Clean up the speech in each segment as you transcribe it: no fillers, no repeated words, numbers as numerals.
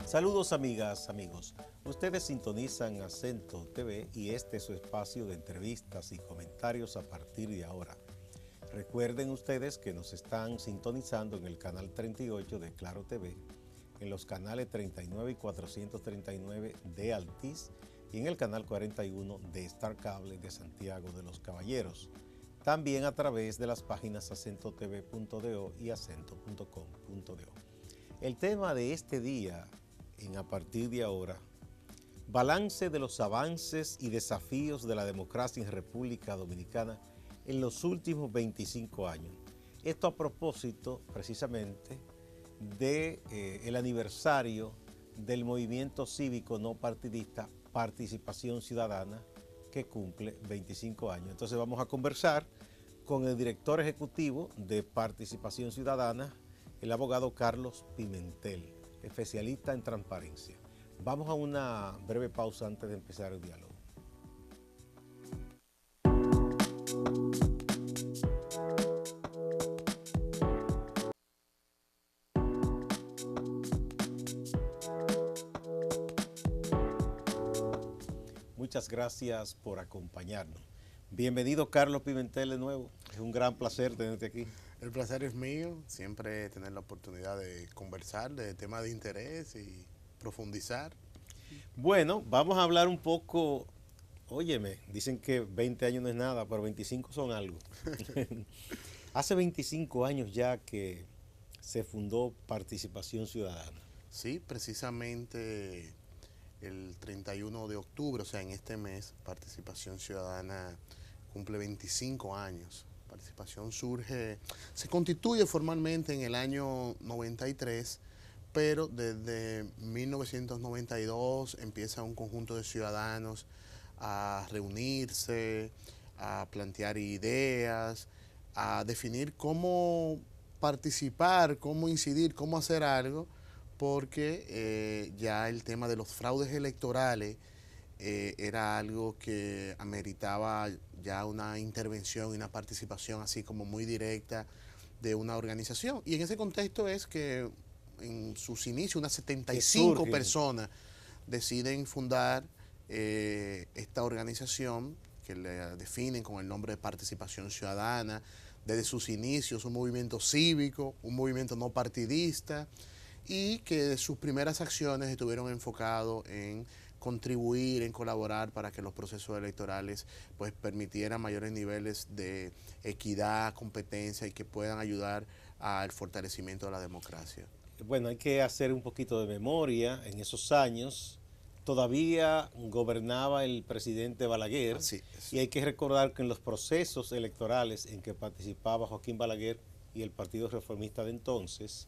Saludos amigas, amigos. Ustedes sintonizan Acento TV y este es su espacio de entrevistas y comentarios a partir de ahora. Recuerden ustedes que nos están sintonizando en el canal 38 de Claro TV, en los canales 39 y 439 de Altiz y en el canal 41 de Star Cable de Santiago de los Caballeros. También a través de las páginas acentotv.do y acento.com.do. El tema de este día, a partir de ahora, balance de los avances y desafíos de la democracia en República Dominicana en los últimos 25 años. Esto a propósito, precisamente, del aniversario del movimiento cívico no partidista Participación Ciudadana, que cumple 25 años. Entonces vamos a conversar con el director ejecutivo de Participación Ciudadana, el abogado Carlos Pimentel, especialista en transparencia. Vamos a una breve pausa antes de empezar el diálogo. Muchas gracias por acompañarnos. Bienvenido Carlos Pimentel de nuevo. Es un gran placer tenerte aquí. El placer es mío, siempre tener la oportunidad de conversar de temas de interés y profundizar. Bueno, vamos a hablar un poco, óyeme, dicen que 20 años no es nada, pero 25 son algo. Hace 25 años ya que se fundó Participación Ciudadana. Sí, precisamente el 31 de octubre, o sea, en este mes, Participación Ciudadana cumple 25 años. Participación se constituye formalmente en el año 93, pero desde 1992 empieza un conjunto de ciudadanos a reunirse, a plantear ideas, a definir cómo participar, cómo incidir, cómo hacer algo, porque ya el tema de los fraudes electorales era algo que ameritaba ya una intervención y una participación así como muy directa de una organización. Y en ese contexto es que en sus inicios unas 75 personas deciden fundar esta organización que le definen con el nombre de Participación Ciudadana. Desde sus inicios un movimiento cívico, un movimiento no partidista, y que sus primeras acciones estuvieron enfocados en contribuir, en colaborar para que los procesos electorales pues permitieran mayores niveles de equidad, competencia y que puedan ayudar al fortalecimiento de la democracia. Bueno, hay que hacer un poquito de memoria. En esos años todavía gobernaba el presidente Balaguer. Así es. Y hay que recordar que en los procesos electorales en que participaba Joaquín Balaguer y el Partido Reformista de entonces,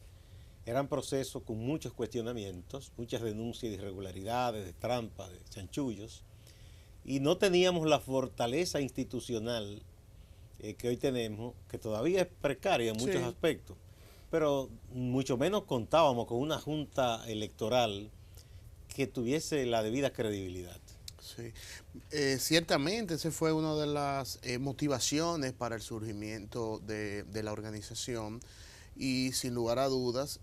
eran procesos con muchos cuestionamientos, muchas denuncias de irregularidades, de trampas, de chanchullos, y no teníamos la fortaleza institucional que hoy tenemos, que todavía es precaria en muchos aspectos, pero mucho menos contábamos con una junta electoral que tuviese la debida credibilidad. Sí, ciertamente esa fue una de las motivaciones para el surgimiento de la organización. Y sin lugar a dudas,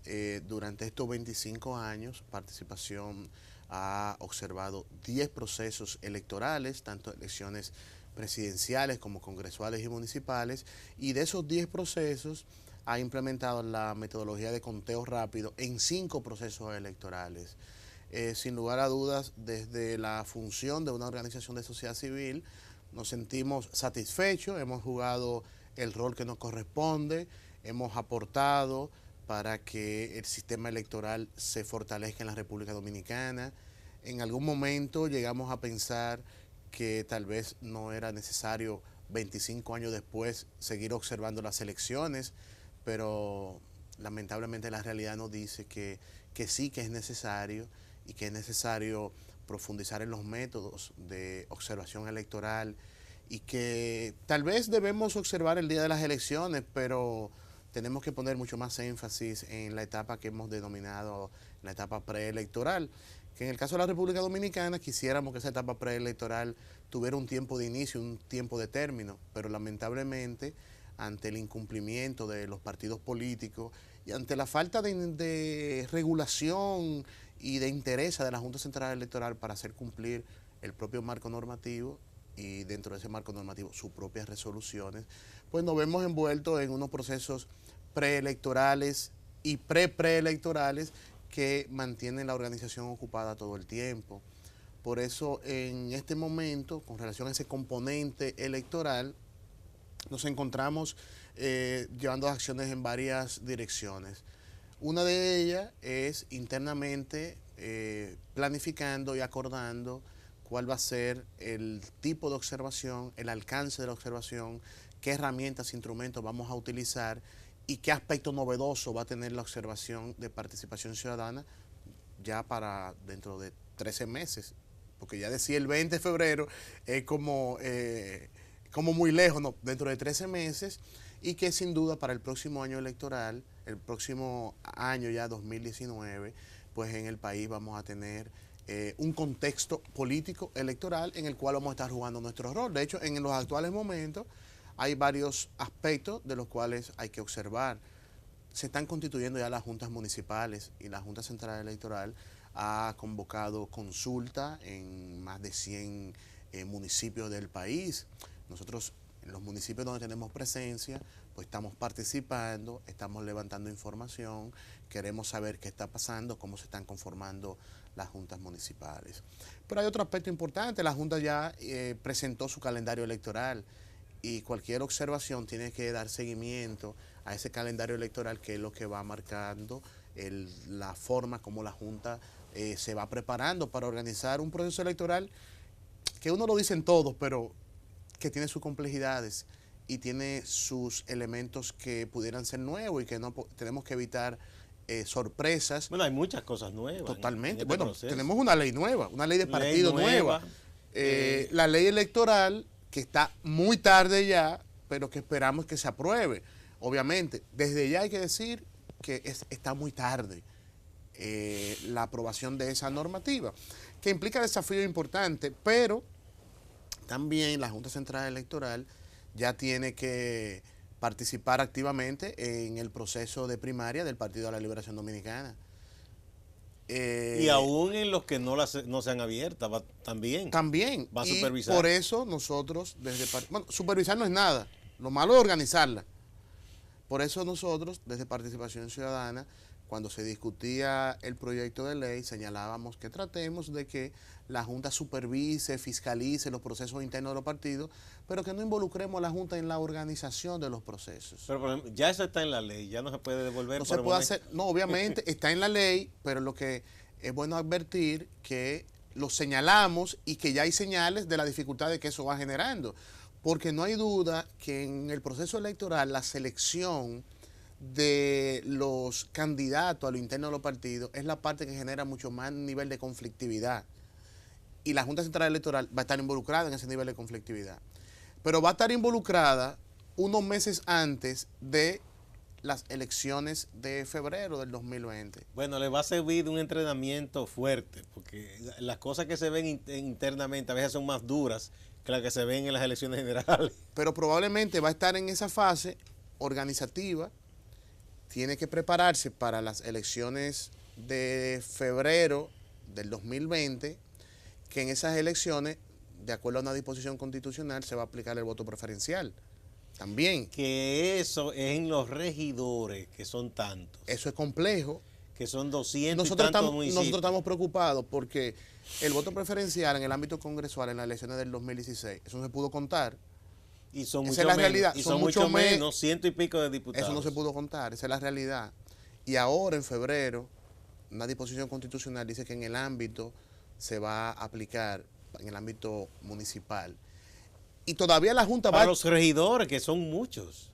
durante estos 25 años, Participación ha observado 10 procesos electorales, tanto elecciones presidenciales como congresuales y municipales, y de esos 10 procesos ha implementado la metodología de conteo rápido en 5 procesos electorales. Sin lugar a dudas, desde la función de una organización de sociedad civil, nos sentimos satisfechos, hemos jugado el rol que nos corresponde, hemos aportado para que el sistema electoral se fortalezca en la República Dominicana. En algún momento llegamos a pensar que tal vez no era necesario 25 años después seguir observando las elecciones, pero lamentablemente la realidad nos dice que sí que es necesario y que es necesario profundizar en los métodos de observación electoral y que tal vez debemos observar el día de las elecciones, pero tenemos que poner mucho más énfasis en la etapa que hemos denominado la etapa preelectoral, que en el caso de la República Dominicana quisiéramos que esa etapa preelectoral tuviera un tiempo de inicio, un tiempo de término, pero lamentablemente ante el incumplimiento de los partidos políticos y ante la falta de regulación y de interés de la Junta Central Electoral para hacer cumplir el propio marco normativo y dentro de ese marco normativo sus propias resoluciones, pues nos vemos envueltos en unos procesos preelectorales y preelectorales que mantienen la organización ocupada todo el tiempo. Por eso en este momento, con relación a ese componente electoral, nos encontramos llevando acciones en varias direcciones. Una de ellas es internamente planificando y acordando cuál va a ser el tipo de observación, el alcance de la observación, qué herramientas, instrumentos vamos a utilizar y qué aspecto novedoso va a tener la observación de participación ciudadana ya para dentro de 13 meses. Porque ya decía el 20 de febrero es como muy lejos, no, dentro de 13 meses, y que sin duda para el próximo año electoral, el próximo año ya 2019, pues en el país vamos a tener un contexto político electoral en el cual vamos a estar jugando nuestro rol. De hecho, en los actuales momentos hay varios aspectos de los cuales hay que observar. Se están constituyendo ya las juntas municipales y la Junta Central Electoral ha convocado consulta en más de 100 municipios del país. Nosotros, en los municipios donde tenemos presencia, pues estamos participando, estamos levantando información, queremos saber qué está pasando, cómo se están conformando las juntas municipales. Pero hay otro aspecto importante, la Junta ya presentó su calendario electoral y cualquier observación tiene que dar seguimiento a ese calendario electoral, que es lo que va marcando la forma como la Junta se va preparando para organizar un proceso electoral que uno lo dicen todos, pero que tiene sus complejidades y tiene sus elementos que pudieran ser nuevos y que no tenemos que evitar sorpresas. Bueno, hay muchas cosas nuevas. Totalmente. En este bueno, proceso. Tenemos una ley nueva, una ley de partido nueva. La ley electoral, que está muy tarde ya, pero que esperamos que se apruebe. Obviamente, desde ya hay que decir que está muy tarde la aprobación de esa normativa, que implica desafíos importantes, pero también la Junta Central Electoral ya tiene que participar activamente en el proceso de primaria del Partido de la Liberación Dominicana. Y aún en los que no sean abiertas, también va a supervisar. Y por eso nosotros, supervisar no es nada, lo malo es organizarla. Por eso nosotros, desde Participación Ciudadana, cuando se discutía el proyecto de ley, señalábamos que tratemos de que la Junta supervise, fiscalice los procesos internos de los partidos, pero que no involucremos a la Junta en la organización de los procesos. Pero por ejemplo, ya eso está en la ley, ya no se puede devolver. No se puede hacer, no, obviamente está en la ley, pero lo que es bueno advertir que lo señalamos y que ya hay señales de la dificultad de que eso va generando. Porque no hay duda que en el proceso electoral la selección de los candidatos a lo interno de los partidos es la parte que genera mucho más nivel de conflictividad. Y la Junta Central Electoral va a estar involucrada en ese nivel de conflictividad. Pero va a estar involucrada unos meses antes de las elecciones de febrero del 2020. Bueno, le va a servir de un entrenamiento fuerte, porque las cosas que se ven internamente a veces son más duras que las que se ven en las elecciones generales. Pero probablemente va a estar en esa fase organizativa, tiene que prepararse para las elecciones de febrero del 2020, que en esas elecciones, de acuerdo a una disposición constitucional, se va a aplicar el voto preferencial. También. Que eso es en los regidores, que son tantos. Eso es complejo. Que son 200 nosotros y tantos municipios. Nosotros estamos preocupados porque el voto preferencial en el ámbito congresual en las elecciones del 2016, eso no se pudo contar. Y son esa es la realidad. Y son mucho menos, 100 y pico de diputados. Eso no se pudo contar, esa es la realidad. Y ahora en febrero, una disposición constitucional dice que en el ámbito se va a aplicar, en el ámbito municipal. Y todavía la Junta para los regidores, que son muchos.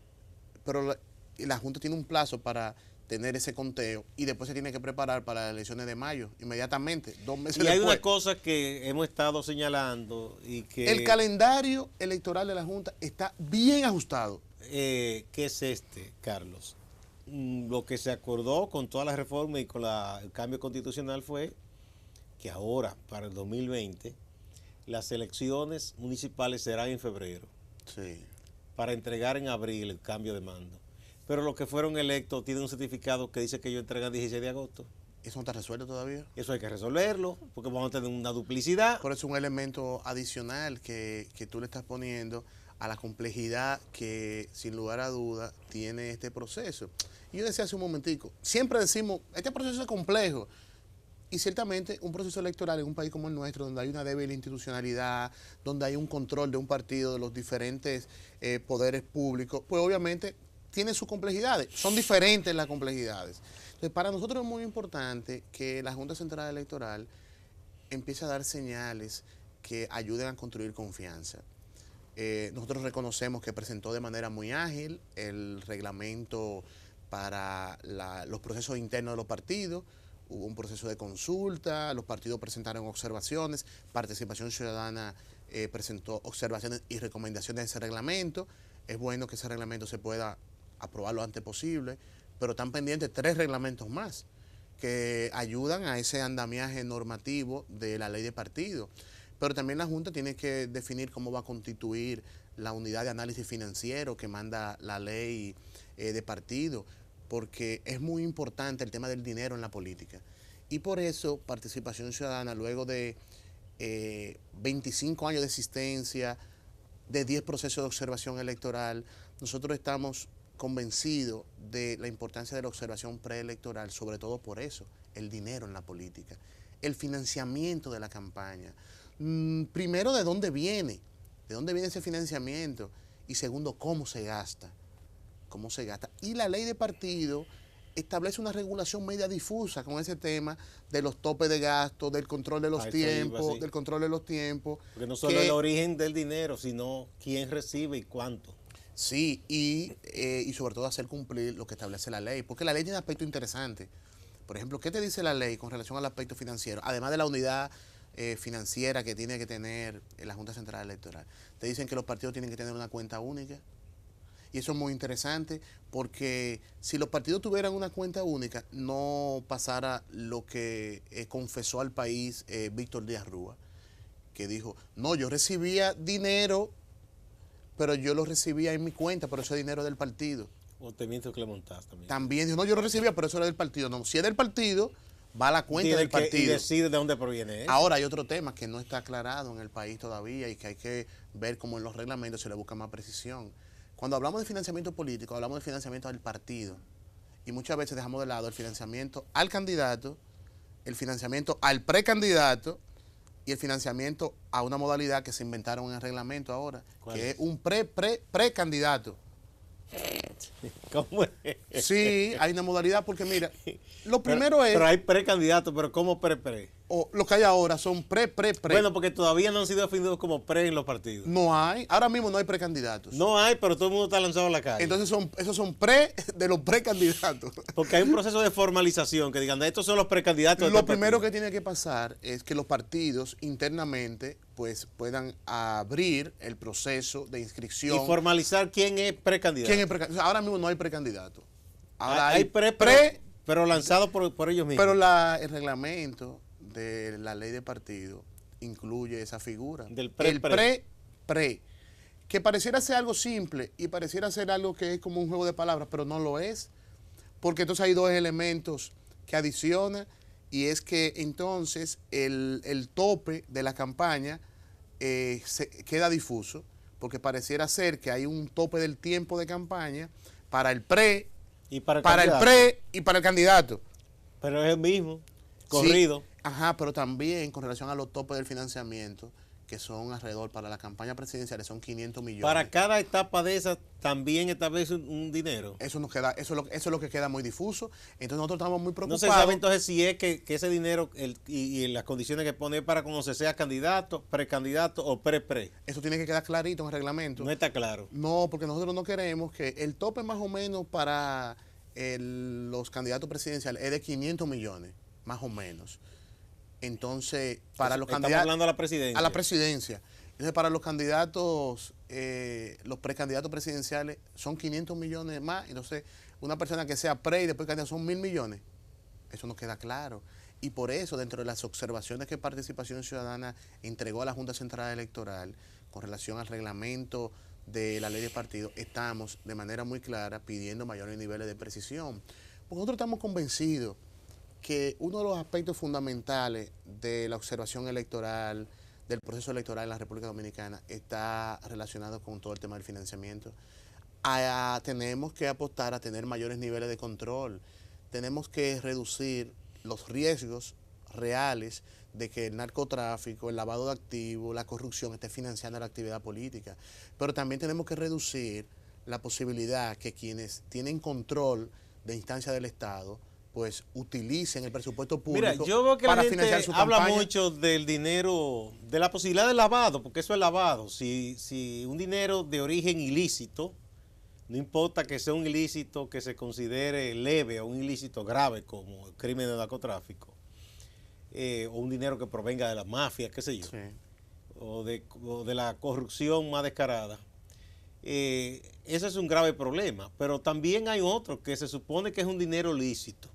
Pero la Junta tiene un plazo para tener ese conteo y después se tiene que preparar para las elecciones de mayo, inmediatamente, 2 meses después. Y hay una cosa que hemos estado señalando y que... El calendario electoral de la Junta está bien ajustado. ¿Qué es Carlos? Lo que se acordó con todas las reformas y con el cambio constitucional fue que ahora, para el 2020, las elecciones municipales serán en febrero. Sí. Para entregar en abril el cambio de mando. Pero los que fueron electos tienen un certificado que dice que ellos entregan el 16 de agosto. ¿Eso no está resuelto todavía? Eso hay que resolverlo, porque vamos a tener una duplicidad. Por eso es un elemento adicional que tú le estás poniendo a la complejidad que, sin lugar a duda, tiene este proceso. Y yo decía hace un momentico, siempre decimos, este proceso es complejo. Y ciertamente un proceso electoral en un país como el nuestro, donde hay una débil institucionalidad, donde hay un control de un partido, de los diferentes poderes públicos, pues obviamente tiene sus complejidades, son diferentes las complejidades. Entonces, para nosotros es muy importante que la Junta Central Electoral empiece a dar señales que ayuden a construir confianza. Nosotros reconocemos que presentó de manera muy ágil el reglamento para los procesos internos de los partidos. Hubo un proceso de consulta, los partidos presentaron observaciones, Participación Ciudadana presentó observaciones y recomendaciones de ese reglamento. Es bueno que ese reglamento se pueda aprobar lo antes posible, pero están pendientes 3 reglamentos más que ayudan a ese andamiaje normativo de la ley de partido. Pero también la Junta tiene que definir cómo va a constituir la unidad de análisis financiero que manda la ley de partido, porque es muy importante el tema del dinero en la política. Y por eso Participación Ciudadana, luego de 25 años de existencia, de 10 procesos de observación electoral, nosotros estamos convencidos de la importancia de la observación preelectoral, sobre todo por eso, el dinero en la política, el financiamiento de la campaña. Primero, ¿de dónde viene? ¿De dónde viene ese financiamiento? Y segundo, ¿cómo se gasta? ¿Cómo se gasta? Y la ley de partido establece una regulación media difusa con ese tema de los topes de gasto, del control de los tiempos, del control de los tiempos. Porque no solo el origen del dinero, sino quién recibe y cuánto. Sí, y sobre todo hacer cumplir lo que establece la ley, porque la ley tiene aspectos interesantes. Por ejemplo, ¿qué te dice la ley con relación al aspecto financiero? Además de la unidad financiera que tiene que tener la Junta Central Electoral. Te dicen que los partidos tienen que tener una cuenta única. Y eso es muy interesante porque si los partidos tuvieran una cuenta única, no pasara lo que confesó al país Víctor Díaz Rúa, que dijo, no, yo recibía dinero, pero yo lo recibía en mi cuenta, pero ese dinero es del partido. O te miento que le montaste también. También dijo, no, yo lo recibía, pero eso era del partido. No, si es del partido, va a la cuenta del partido. Y decide de dónde proviene eso. Ahora hay otro tema que no está aclarado en el país todavía y que hay que ver cómo en los reglamentos se le busca más precisión. Cuando hablamos de financiamiento político, hablamos de financiamiento del partido. Y muchas veces dejamos de lado el financiamiento al candidato, el financiamiento al precandidato y el financiamiento a una modalidad que se inventaron en el reglamento ahora, que es un precandidato. ¿Cómo es? Sí, hay una modalidad porque mira, lo primero es... Pero hay precandidatos, pero ¿cómo pre? O lo que hay ahora son pre. Bueno, porque todavía no han sido definidos como pre en los partidos. No hay, ahora mismo no hay precandidatos. No hay, pero todo el mundo está lanzado a la calle. Entonces esos son pre de los precandidatos. Porque hay un proceso de formalización que digan, estos son los precandidatos. Lo primero que tiene que pasar es que los partidos internamente pues puedan abrir el proceso de inscripción. Y formalizar quién es precandidato. Ahora mismo no hay precandidato. Ahora hay pero lanzado por ellos mismos. Pero el reglamento de la ley de partido incluye esa figura. Del pre, que pareciera ser algo simple y pareciera ser algo que es como un juego de palabras, pero no lo es, porque entonces hay 2 elementos que adiciona y es que entonces el tope de la campaña queda difuso, porque pareciera ser que hay un tope del tiempo de campaña para el pre, y para el pre y para el candidato. Pero es el mismo, corrido. Sí, ajá, pero también con relación a los topes del financiamiento, que son alrededor, para la campaña presidencial, son 500 millones. Para cada etapa de esas también establece un dinero. Eso es lo que queda muy difuso. Entonces nosotros estamos muy preocupados. No se sabe entonces si es que ese dinero y las condiciones que pone para cuando se sea candidato, precandidato o pre. Eso tiene que quedar clarito en el reglamento. No está claro. No, porque nosotros no queremos que el tope más o menos para los candidatos presidenciales es de 500 millones, más o menos. Entonces, para los candidatos... Estamos hablando a la presidencia. A la presidencia. Entonces, para los candidatos, los precandidatos presidenciales son 500 millones más. Entonces, una persona que sea pre y después candidato son 1.000 millones. Eso no queda claro. Y por eso, dentro de las observaciones que Participación Ciudadana entregó a la Junta Central Electoral con relación al reglamento de la ley de partido, estamos de manera muy clara pidiendo mayores niveles de precisión. Porque nosotros estamos convencidos que uno de los aspectos fundamentales de la observación electoral, del proceso electoral en la República Dominicana, está relacionado con todo el tema del financiamiento. Tenemos que apostar a tener mayores niveles de control. Tenemos que reducir los riesgos reales de que el narcotráfico, el lavado de activos, la corrupción esté financiando la actividad política. Pero también tenemos que reducir la posibilidad que quienes tienen control de instancias del Estado pues utilicen el presupuesto público. Mira, yo veo que para la gente financiar su habla campaña. mucho del dinero, de la posibilidad de lavado, porque eso es lavado. Si un dinero de origen ilícito, no importa que sea un ilícito que se considere leve o un ilícito grave como el crimen de narcotráfico, o un dinero que provenga de la mafia, qué sé yo, Sí. o de la corrupción más descarada, ese es un grave problema. Pero también hay otro que se supone que es un dinero lícito,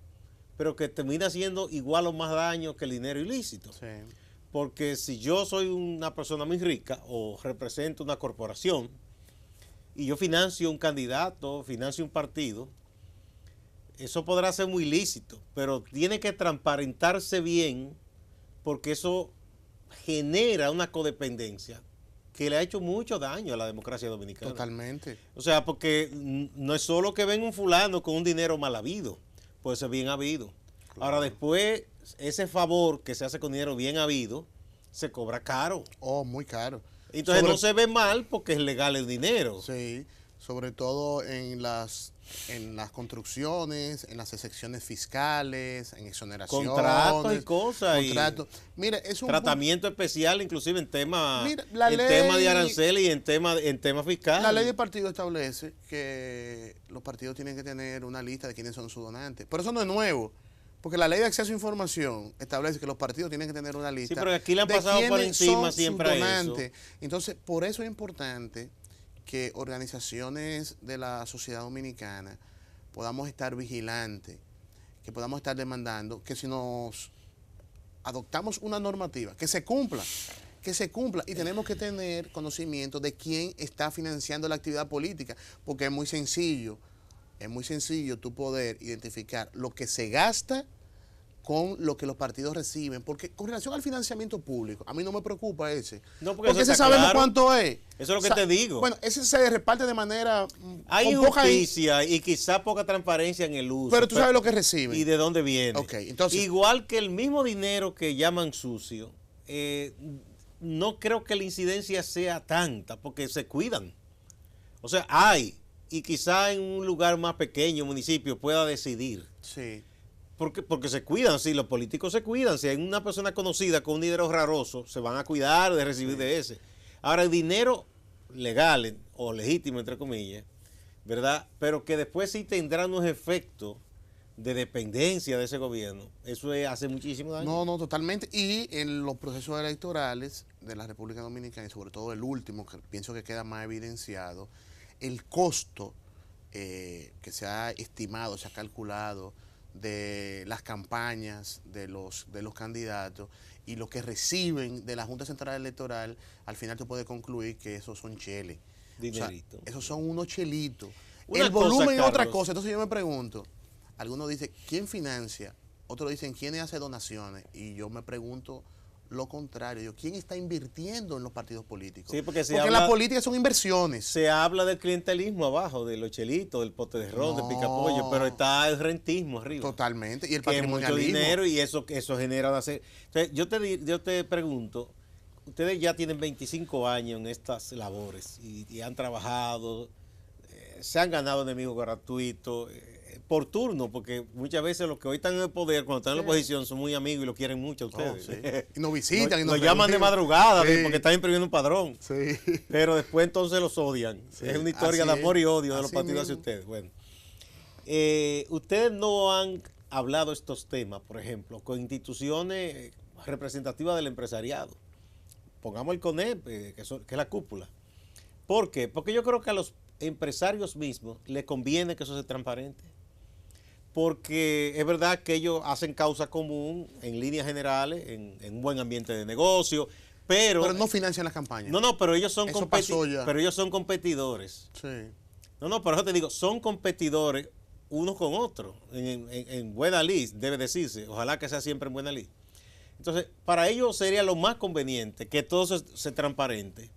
pero que termina haciendo igual o más daño que el dinero ilícito. Sí. Porque si yo soy una persona muy rica o represento una corporación y yo financio un candidato, financio un partido, eso podrá ser muy lícito, pero tiene que transparentarse bien porque eso genera una codependencia que le ha hecho mucho daño a la democracia dominicana. Totalmente. O sea, porque no es solo que ven un fulano con un dinero mal habido, puede ser bien habido. Claro. Ahora después, ese favor que se hace con dinero bien habido, se cobra caro. Oh, muy caro. Entonces no se ve mal porque es legal el dinero. Sí, sobre todo en las construcciones, en las excepciones fiscales, en exoneraciones. Contratos y cosas. Contratos. Mira, es un tratamiento especial inclusive en tema, Mira, tema de aranceles y en tema fiscal. La ley de partido establece que los partidos tienen que tener una lista de quiénes son sus donantes. Pero eso no es nuevo. Porque la ley de acceso a información establece que los partidos tienen que tener una lista. Sí, pero aquí le han pasado por encima siempre a eso. Entonces, por eso es importante que organizaciones de la sociedad dominicana podamos estar vigilantes, que podamos estar demandando que si nos adoptamos una normativa, que se cumpla y tenemos que tener conocimiento de quién está financiando la actividad política, porque es muy sencillo tú poder identificar lo que se gasta con lo que los partidos reciben, porque con relación al financiamiento público, a mí no me preocupa ese. No, porque ese sabemos claro. Cuánto es. Eso es lo que te digo. Bueno, ese se reparte de manera... Hay injusticia y quizá poca transparencia en el uso. Pero tú sabes lo que reciben. Y de dónde viene. Okay, entonces, igual que el mismo dinero que llaman sucio, no creo que la incidencia sea tanta, porque se cuidan. O sea, hay, y quizá en un lugar más pequeño, municipio, pueda decidir. Sí. Porque se cuidan, si los políticos se cuidan, si hay una persona conocida con un dinero raroso, se van a cuidar de recibir de ese. Ahora, el dinero legal o legítimo, entre comillas, ¿verdad? Pero que después sí tendrán unos efectos de dependencia de ese gobierno. Eso hace muchísimo daño. No, totalmente. Y en los procesos electorales de la República Dominicana, y sobre todo el último, que pienso que queda más evidenciado, el costo que se ha estimado, se ha calculado de las campañas de los candidatos y lo que reciben de la Junta Central Electoral, al final te puede concluir que esos son cheles. Dinerito. O sea, esos son unos chelitos. El volumen es otra cosa. Entonces yo me pregunto, algunos dicen, ¿quién financia? Otros dicen, ¿quién hace donaciones? Y yo me pregunto lo contrario. ¿Quién está invirtiendo en los partidos políticos? Sí, porque las políticas son inversiones. Se habla del clientelismo abajo, de los chelitos, del pote de ron, del picapollo, pero está el rentismo arriba. Totalmente. Y el patrimonialismo. Mucho dinero y eso genera... Entonces, yo te pregunto, ustedes ya tienen 25 años en estas labores y han trabajado, se han ganado enemigos gratuitos, por turno, porque muchas veces los que hoy están en el poder, cuando están en la oposición, son muy amigos y lo quieren mucho a ustedes. Y nos visitan. y nos llaman de madrugada porque están imprimiendo un padrón. Sí. Pero después entonces los odian. Sí. Es una historia de amor y odio de los partidos hacia ustedes. Bueno, ustedes no han hablado estos temas, por ejemplo, con instituciones representativas del empresariado. Pongamos el CONEP, que es la cúpula. ¿Por qué? Porque yo creo que a los empresarios mismos les conviene que eso sea transparente. Porque es verdad que ellos hacen causa común en líneas generales, en un buen ambiente de negocio, pero no financian las campañas. No, pero ellos son competidores. Sí. No, pero eso te digo, son competidores uno con otro, en buena lid, debe decirse, ojalá que sea siempre en buena lid. Entonces, para ellos sería lo más conveniente que todo se transparente,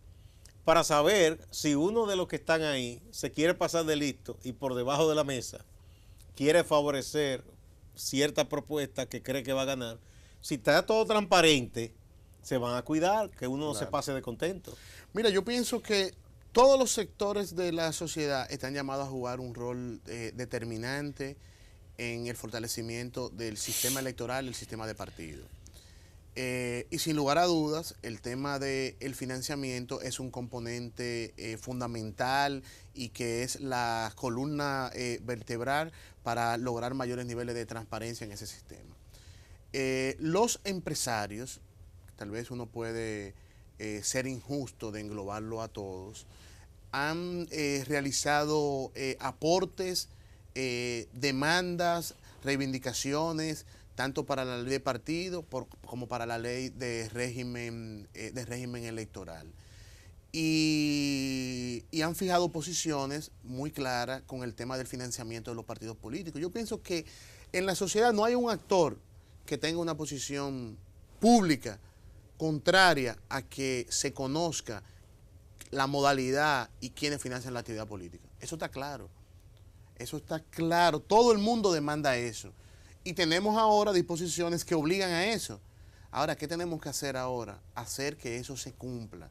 para saber si uno de los que están ahí se quiere pasar de listo y por debajo de la mesa quiere favorecer cierta propuesta que cree que va a ganar. Si está todo transparente, se van a cuidar que uno no se pase de contento. Mira, yo pienso que todos los sectores de la sociedad están llamados a jugar un rol determinante en el fortalecimiento del sistema electoral y el sistema de partido. Y sin lugar a dudas, el tema del financiamiento es un componente fundamental y que es la columna vertebral para lograr mayores niveles de transparencia en ese sistema. Los empresarios, tal vez uno puede ser injusto de englobarlo a todos, han realizado aportes, demandas, reivindicaciones, tanto para la ley de partido como para la ley de régimen electoral. Y han fijado posiciones muy claras con el tema del financiamiento de los partidos políticos. Yo pienso que en la sociedad no hay un actor que tenga una posición pública contraria a que se conozca la modalidad y quiénes financian la actividad política. Eso está claro. Eso está claro. Todo el mundo demanda eso. Y tenemos ahora disposiciones que obligan a eso. Ahora, ¿qué tenemos que hacer ahora? Hacer que eso se cumpla,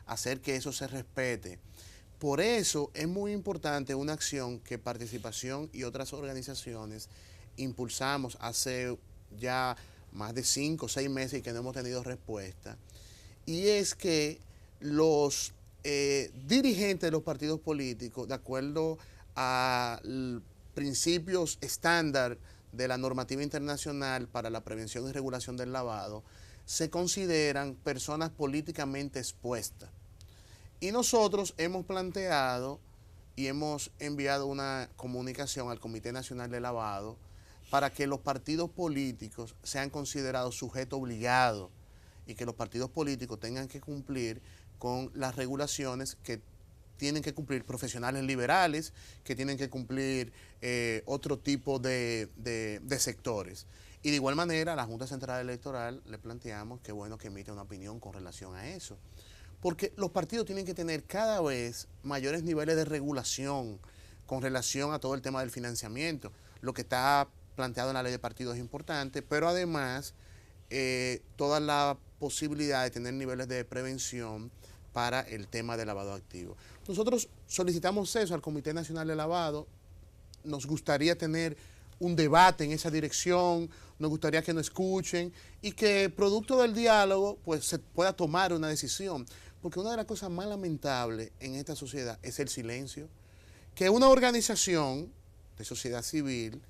hacer que eso se respete. Por eso es muy importante una acción que Participación y otras organizaciones impulsamos hace ya más de 5 o 6 meses y que no hemos tenido respuesta. Y es que los dirigentes de los partidos políticos, de acuerdo a principios estándar de la normativa internacional para la prevención y regulación del lavado, se consideran personas políticamente expuestas. Y nosotros hemos planteado y hemos enviado una comunicación al Comité Nacional de Lavado para que los partidos políticos sean considerados sujetos obligados y que los partidos políticos tengan que cumplir con las regulaciones que tienen que cumplir profesionales liberales, que tienen que cumplir otro tipo de sectores. Y de igual manera, a la Junta Central Electoral le planteamos que bueno que emita una opinión con relación a eso. Porque los partidos tienen que tener cada vez mayores niveles de regulación con relación a todo el tema del financiamiento. Lo que está planteado en la ley de partidos es importante, pero además toda la posibilidad de tener niveles de prevención para el tema del lavado activo. Nosotros solicitamos eso al Comité Nacional de Lavado, nos gustaría tener un debate en esa dirección, nos gustaría que nos escuchen y que producto del diálogo pues se pueda tomar una decisión, porque una de las cosas más lamentables en esta sociedad es el silencio, que una organización de sociedad civil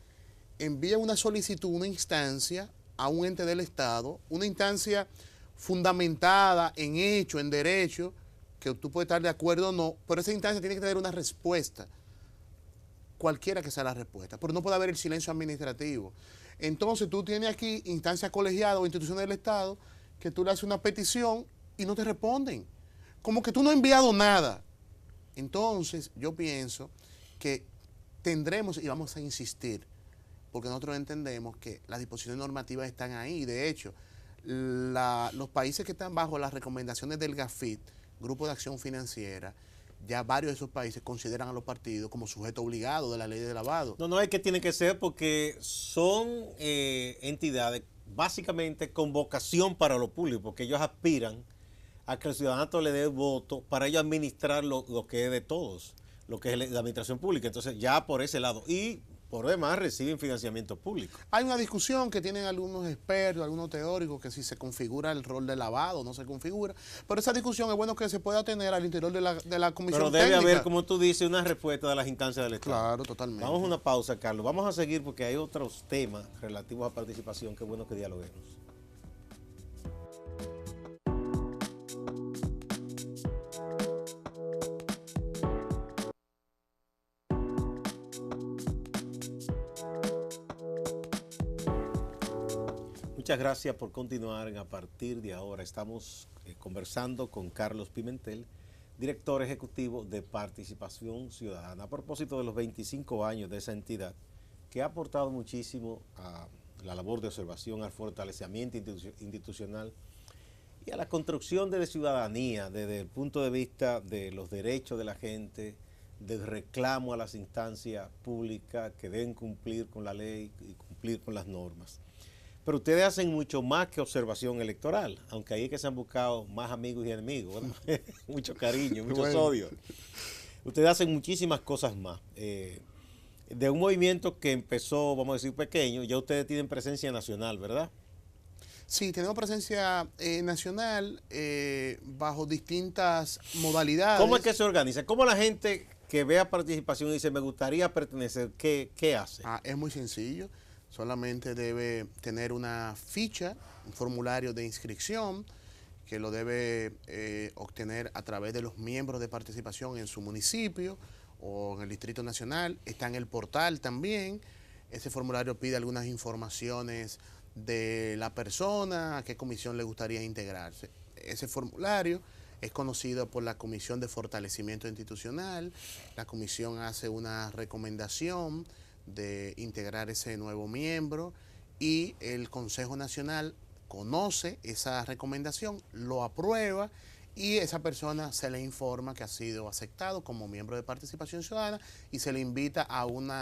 envía una solicitud, una instancia a un ente del Estado, una instancia fundamentada en hecho, en derecho, que tú puedes estar de acuerdo o no, pero esa instancia tiene que tener una respuesta, cualquiera que sea la respuesta, pero no puede haber el silencio administrativo. Entonces tú tienes aquí instancias colegiadas o instituciones del Estado que tú le haces una petición y no te responden, como que tú no has enviado nada. Entonces yo pienso que tendremos y vamos a insistir, porque nosotros entendemos que las disposiciones normativas están ahí. De hecho, los países que están bajo las recomendaciones del GAFIT, Grupo de Acción Financiera, ya varios de esos países consideran a los partidos como sujeto obligado de la ley de lavado. No, es que tiene que ser porque son entidades básicamente con vocación para lo público, porque ellos aspiran a que el ciudadano le dé voto para ellos administrar lo que es de todos, lo que es la administración pública. Entonces ya por ese lado. Y por demás reciben financiamiento público. Hay una discusión que tienen algunos expertos, algunos teóricos, que si se configura el rol de lavado o no se configura. Pero esa discusión es bueno que se pueda tener al interior de la comisión técnica. Pero debe haber, como tú dices, una respuesta de las instancias del Estado. Claro, totalmente. Vamos a una pausa, Carlos. Vamos a seguir porque hay otros temas relativos a participación. Qué bueno que dialoguemos. Muchas gracias por continuar. A partir de ahora estamos conversando con Carlos Pimentel, director ejecutivo de Participación Ciudadana, a propósito de los 25 años de esa entidad que ha aportado muchísimo a la labor de observación, al fortalecimiento institucional y a la construcción de la ciudadanía desde el punto de vista de los derechos de la gente, del reclamo a las instancias públicas que deben cumplir con la ley y cumplir con las normas. Pero ustedes hacen mucho más que observación electoral, aunque ahí es que se han buscado más amigos y enemigos, ¿verdad? Mucho cariño, muchos odios. Ustedes hacen muchísimas cosas más. De un movimiento que empezó, vamos a decir, pequeño, ya ustedes tienen presencia nacional, ¿verdad? Sí, tenemos presencia nacional bajo distintas modalidades. ¿Cómo es que se organiza? ¿Cómo la gente que vea participación y dice, me gustaría pertenecer, qué hace? Es muy sencillo. Solamente debe tener una ficha, un formulario de inscripción, que lo debe obtener a través de los miembros de participación en su municipio o en el Distrito Nacional. Está en el portal también. Ese formulario pide algunas informaciones de la persona, a qué comisión le gustaría integrarse. Ese formulario es conocido por la Comisión de Fortalecimiento Institucional. La comisión hace una recomendación de integrar ese nuevo miembro y el Consejo Nacional conoce esa recomendación, lo aprueba y esa persona se le informa que ha sido aceptado como miembro de Participación Ciudadana y se le invita a un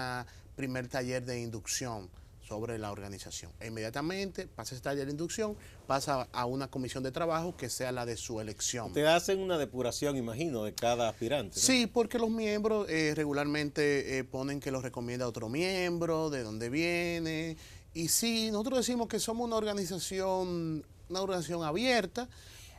primer taller de inducción sobre la organización. E inmediatamente pasa ese taller de inducción, pasa a una comisión de trabajo que sea la de su elección. Ustedes hacen una depuración, imagino, de cada aspirante, ¿no? Sí, porque los miembros regularmente ponen que los recomienda otro miembro, de dónde viene. Y sí, nosotros decimos que somos una organización abierta,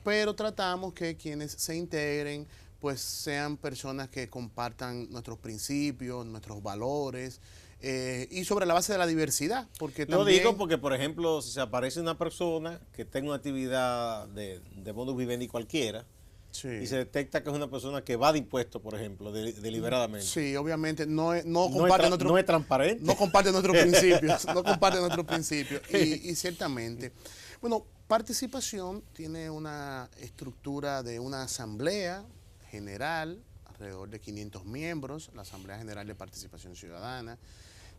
pero tratamos que quienes se integren pues sean personas que compartan nuestros principios, nuestros valores, y sobre la base de la diversidad. Porque Lo también, digo porque, por ejemplo, si se aparece una persona que tenga una actividad de modus vivendi cualquiera, sí, y se detecta que es una persona que va de impuestos, por ejemplo, deliberadamente. Sí, obviamente no es transparente. No comparte nuestros principios, no comparte nuestros principios. Y ciertamente, bueno, participación tiene una estructura de una asamblea general, alrededor de 500 miembros, la Asamblea General de Participación Ciudadana.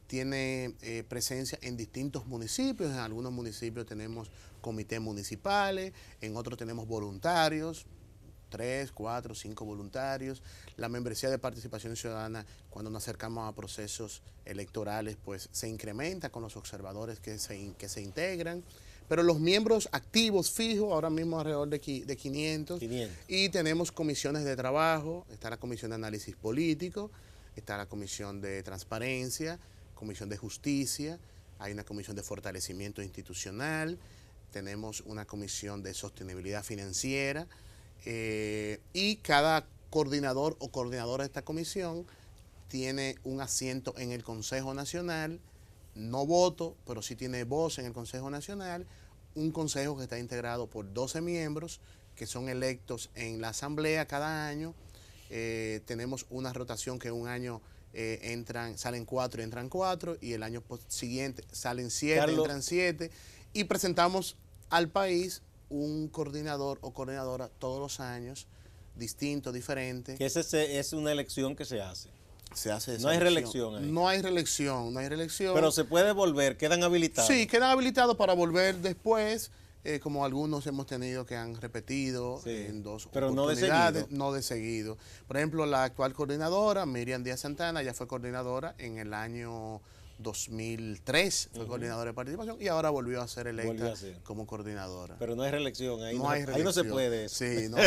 Tiene presencia en distintos municipios. En algunos municipios tenemos comités municipales, en otros tenemos voluntarios, 3, 4, 5 voluntarios. La membresía de Participación Ciudadana, cuando nos acercamos a procesos electorales, pues se incrementa con los observadores que se integran. Pero los miembros activos, fijos, ahora mismo alrededor de 500. Y tenemos comisiones de trabajo, está la Comisión de Análisis Político, está la Comisión de Transparencia, Comisión de Justicia, hay una Comisión de Fortalecimiento Institucional, tenemos una Comisión de Sostenibilidad Financiera, y cada coordinador o coordinadora de esta comisión tiene un asiento en el Consejo Nacional, no voto, pero sí tiene voz en el Consejo Nacional, un consejo que está integrado por 12 miembros que son electos en la Asamblea cada año. Tenemos una rotación que un año salen 4 y entran 4, y el año siguiente salen 7, entran 7, y presentamos al país un coordinador o coordinadora todos los años, distinto, diferente. Que es una elección que se hace. Se hace esa no hay elección. reelección ahí. No hay reelección, no hay reelección. Pero se puede volver, quedan habilitados. Sí, quedan habilitados para volver después, como algunos hemos tenido que han repetido en 2 oportunidades, no de seguido. Por ejemplo, la actual coordinadora, Miriam Díaz Santana, ya fue coordinadora en el año 2003, fue coordinadora de participación, y ahora volvió a ser electa como coordinadora. Pero no hay reelección, ahí ahí no se puede eso. Sí, no.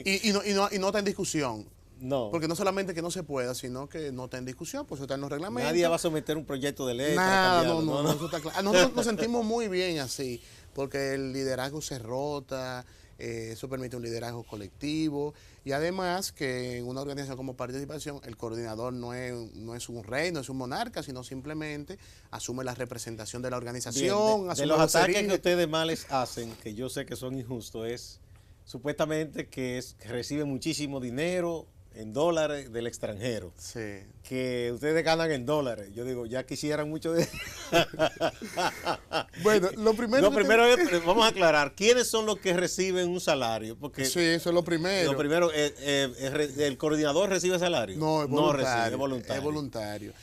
Y no está en discusión. No. Porque no solamente que no se pueda, sino que no está en discusión, pues está en los reglamentos. Nadie va a someter un proyecto de ley. Nada, no, eso está claro. Nosotros nos sentimos muy bien así, porque el liderazgo se rota, eso permite un liderazgo colectivo, y además que en una organización como Participación, el coordinador no es un rey, no es un monarca, sino simplemente asume la representación de la organización. Bien, de los ataques que ustedes más les hacen, que yo sé que son injustos, es supuestamente que reciben muchísimo dinero en dólares del extranjero. Sí. Que ustedes ganan en dólares. Yo digo, ya quisieran mucho de... Bueno, lo primero es, vamos a aclarar, ¿quiénes son los que reciben un salario? Porque sí, eso es lo primero. Lo primero, ¿el coordinador recibe salario? No, es voluntario. Recibe, es voluntario. Es voluntario.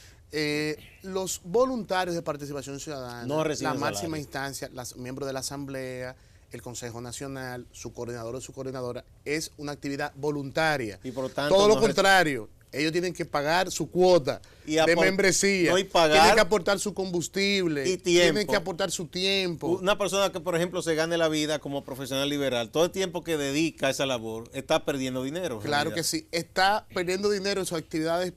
Los voluntarios de participación ciudadana, No la reciben máxima salario. instancia, los miembros de la Asamblea, el Consejo Nacional, su coordinador o su coordinadora, es una actividad voluntaria. Y por lo tanto, Todo lo no contrario, ellos tienen que pagar su cuota Y de membresía, no, y pagar tienen que aportar su combustible, y tiempo. tienen que aportar su tiempo. Una persona que, por ejemplo, se gane la vida como profesional liberal, todo el tiempo que dedica a esa labor, está perdiendo dinero. Claro que sí, está perdiendo dinero en sus actividades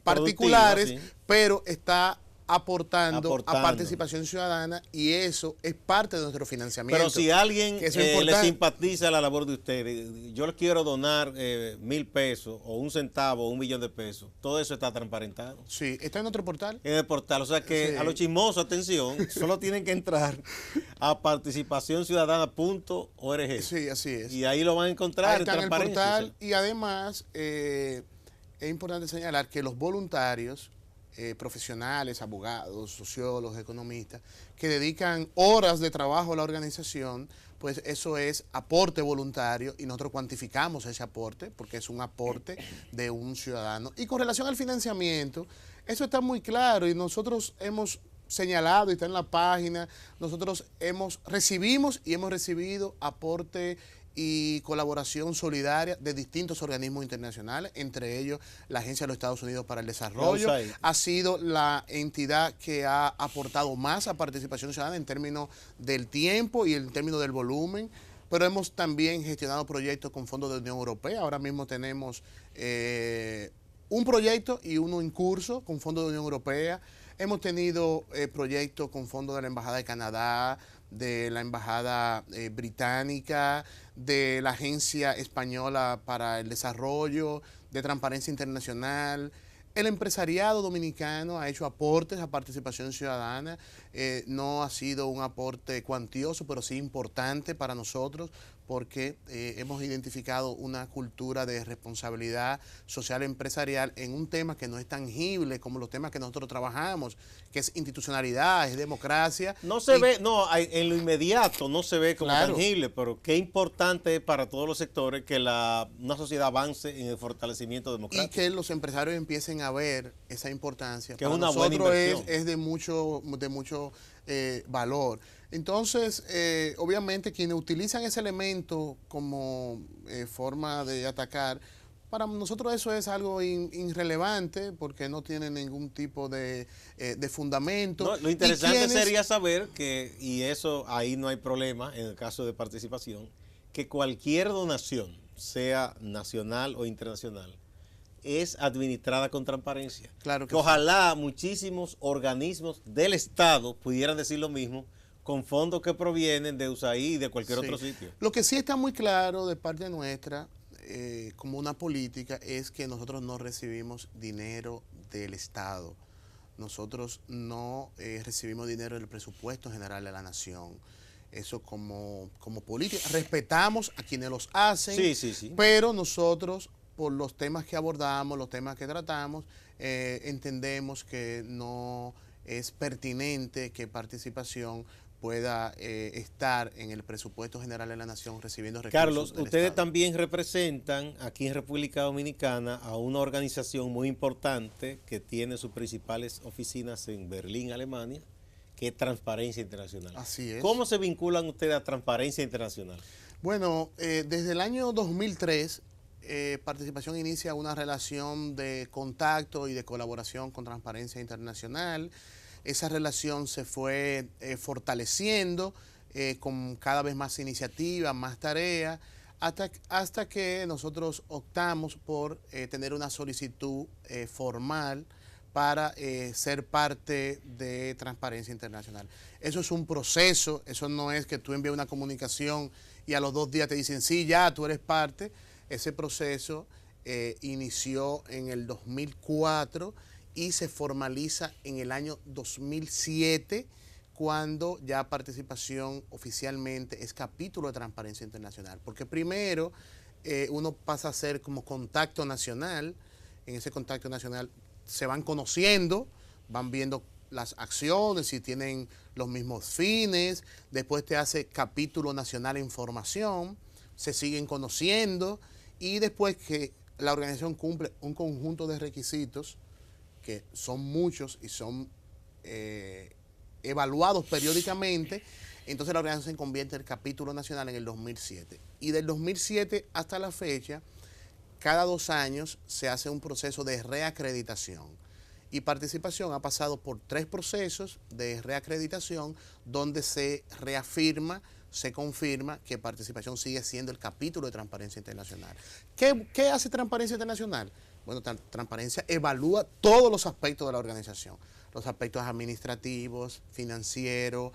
Productiva, particulares, sí. pero está aportando a Aportando. participación ciudadana y eso es parte de nuestro financiamiento. Pero si alguien que eso es le importante. simpatiza la labor de ustedes, yo les quiero donar 1.000 pesos o 1 centavo o 1 millón de pesos, todo eso está transparentado Sí, está en otro portal. en el portal. O sea que Sí. a los chismosos, atención, solo tienen que entrar a participacionciudadana.org. Sí, así es. Y ahí lo van a encontrar Ahí está en el transparencia, portal y además es importante señalar que los voluntarios profesionales, abogados, sociólogos, economistas, que dedican horas de trabajo a la organización, pues eso es aporte voluntario y nosotros cuantificamos ese aporte porque es un aporte de un ciudadano. Y con relación al financiamiento, eso está muy claro y nosotros hemos señalado y está en la página, nosotros recibimos y hemos recibido aporte y colaboración solidaria de distintos organismos internacionales, entre ellos la Agencia de los Estados Unidos para el Desarrollo. Ha sido la entidad que ha aportado más a participación ciudadana en términos del tiempo y en términos del volumen, pero hemos también gestionado proyectos con fondos de la Unión Europea. Ahora mismo tenemos un proyecto y uno en curso con fondos de la Unión Europea. Hemos tenido proyectos con fondos de la Embajada de Canadá, de la Embajada Británica, de la Agencia Española para el Desarrollo, de Transparencia Internacional. El empresariado dominicano ha hecho aportes a participación ciudadana. No ha sido un aporte cuantioso, pero sí importante para nosotros porque hemos identificado una cultura de responsabilidad social empresarial en un tema que no es tangible como los temas que nosotros trabajamos, que es institucionalidad, es democracia. No se ve, no, en lo inmediato no se ve como Claro. tangible, pero qué importante es para todos los sectores que una sociedad avance en el fortalecimiento democrático. Y que los empresarios empiecen a ver esa importancia. Que es para una buena nosotros inversión. es de mucho valor. Entonces, obviamente, quienes utilizan ese elemento como forma de atacar, para nosotros eso es algo irrelevante porque no tiene ningún tipo de fundamento. No, lo interesante sería saber que, y eso ahí no hay problema en el caso de participación, que cualquier donación, sea nacional o internacional, es administrada con transparencia. Claro que ojalá muchísimos organismos del Estado pudieran decir lo mismo con fondos que provienen de USAID y de cualquier otro sitio. Lo que sí está muy claro de parte nuestra, como una política, es que nosotros no recibimos dinero del Estado. Nosotros no recibimos dinero del presupuesto general de la nación. Eso como política. Respetamos a quienes los hacen, pero nosotros, por los temas que abordamos, los temas que tratamos, entendemos que no es pertinente que participación pueda estar en el presupuesto general de la nación recibiendo recursos Carlos, del ustedes Estado. también representan aquí en República Dominicana a una organización muy importante que tiene sus principales oficinas en Berlín, Alemania, que es Transparencia Internacional. Así es. ¿Cómo se vinculan ustedes a Transparencia Internacional? Bueno, desde el año 2003, Participación inicia una relación de contacto y de colaboración con Transparencia Internacional. Esa relación se fue fortaleciendo con cada vez más iniciativas, más tareas, hasta que nosotros optamos por tener una solicitud formal para ser parte de Transparencia Internacional. Eso es un proceso, eso no es que tú envíes una comunicación y a los 2 días te dicen, sí, ya, tú eres parte. Ese proceso inició en el 2004 y se formaliza en el año 2007, cuando ya Participación oficialmente es capítulo de Transparencia Internacional. Porque primero uno pasa a ser como contacto nacional. En ese contacto nacional se van conociendo, van viendo las acciones, si tienen los mismos fines. Después te hace capítulo nacional en formación, se siguen conociendo y después que la organización cumple un conjunto de requisitos que son muchos y son evaluados periódicamente, entonces la organización se convierte en el capítulo nacional en el 2007. Y del 2007 hasta la fecha, cada 2 años se hace un proceso de reacreditación. Y Participación ha pasado por 3 procesos de reacreditación donde se reafirma, se confirma que Participación sigue siendo el capítulo de Transparencia Internacional. ¿Qué hace Transparencia Internacional? Bueno, Transparencia evalúa todos los aspectos de la organización, los aspectos administrativos, financieros,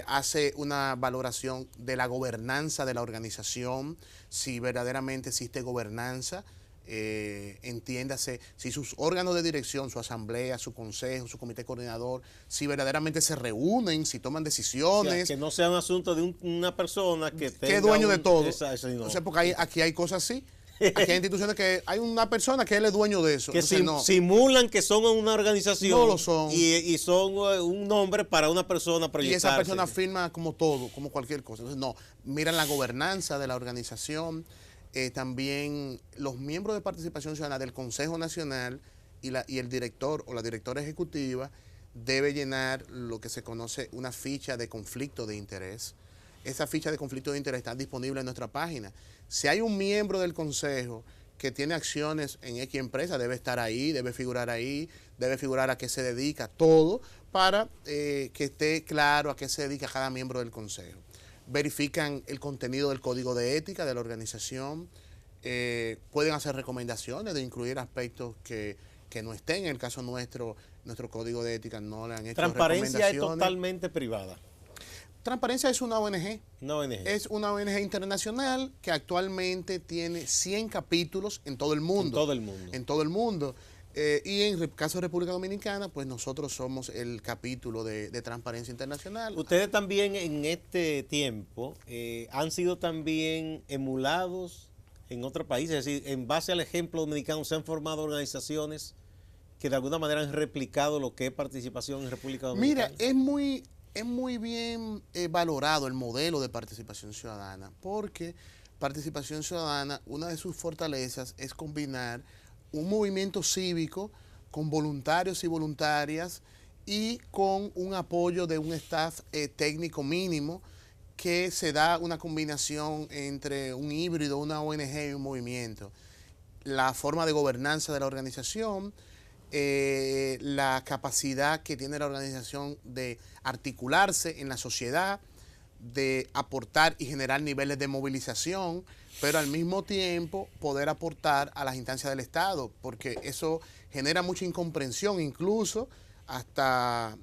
hace una valoración de la gobernanza de la organización, si verdaderamente existe gobernanza, entiéndase, si sus órganos de dirección, su asamblea, su consejo, su comité coordinador, si verdaderamente se reúnen, si toman decisiones. O sea, que no sea un asunto de una persona que tenga es dueño de todo. No. O sea, porque aquí hay cosas así. Aquí hay instituciones que hay una persona que él es dueño de eso. Que Entonces, simulan que son una organización. No lo son. Y son un nombre para una persona proyectarse. Y esa persona firma como todo, como cualquier cosa. Entonces, no, miran la gobernanza de la organización. También los miembros de Participación Ciudadana del Consejo Nacional y el director o la directora ejecutiva debe llenar lo que se conoce una ficha de conflicto de interés. Esa ficha de conflicto de interés está disponible en nuestra página. Si hay un miembro del consejo que tiene acciones en X empresa, debe estar ahí, debe figurar a qué se dedica, todo, para que esté claro a qué se dedica cada miembro del consejo. Verifican el contenido del código de ética de la organización, pueden hacer recomendaciones de incluir aspectos que no estén. En el caso nuestro código de ética no le han hecho recomendaciones. Transparencia es totalmente privada. Transparencia es una ONG. Una ONG. Es una ONG internacional que actualmente tiene 100 capítulos en todo el mundo. En todo el mundo. Y en el caso de República Dominicana, pues nosotros somos el capítulo de Transparencia Internacional. Ustedes también en este tiempo han sido también emulados en otros países, es decir, en base al ejemplo dominicano se han formado organizaciones que de alguna manera han replicado lo que es Participación en República Dominicana. Mira, es muy bien valorado el modelo de participación ciudadana, porque Participación Ciudadana, una de sus fortalezas es combinar un movimiento cívico con voluntarios y voluntarias y con un apoyo de un staff técnico mínimo, que se da una combinación entre un híbrido, una ONG y un movimiento. La forma de gobernanza de la organización, la capacidad que tiene la organización de articularse en la sociedad, de aportar y generar niveles de movilización, pero al mismo tiempo poder aportar a las instancias del Estado, porque eso genera mucha incomprensión, incluso hasta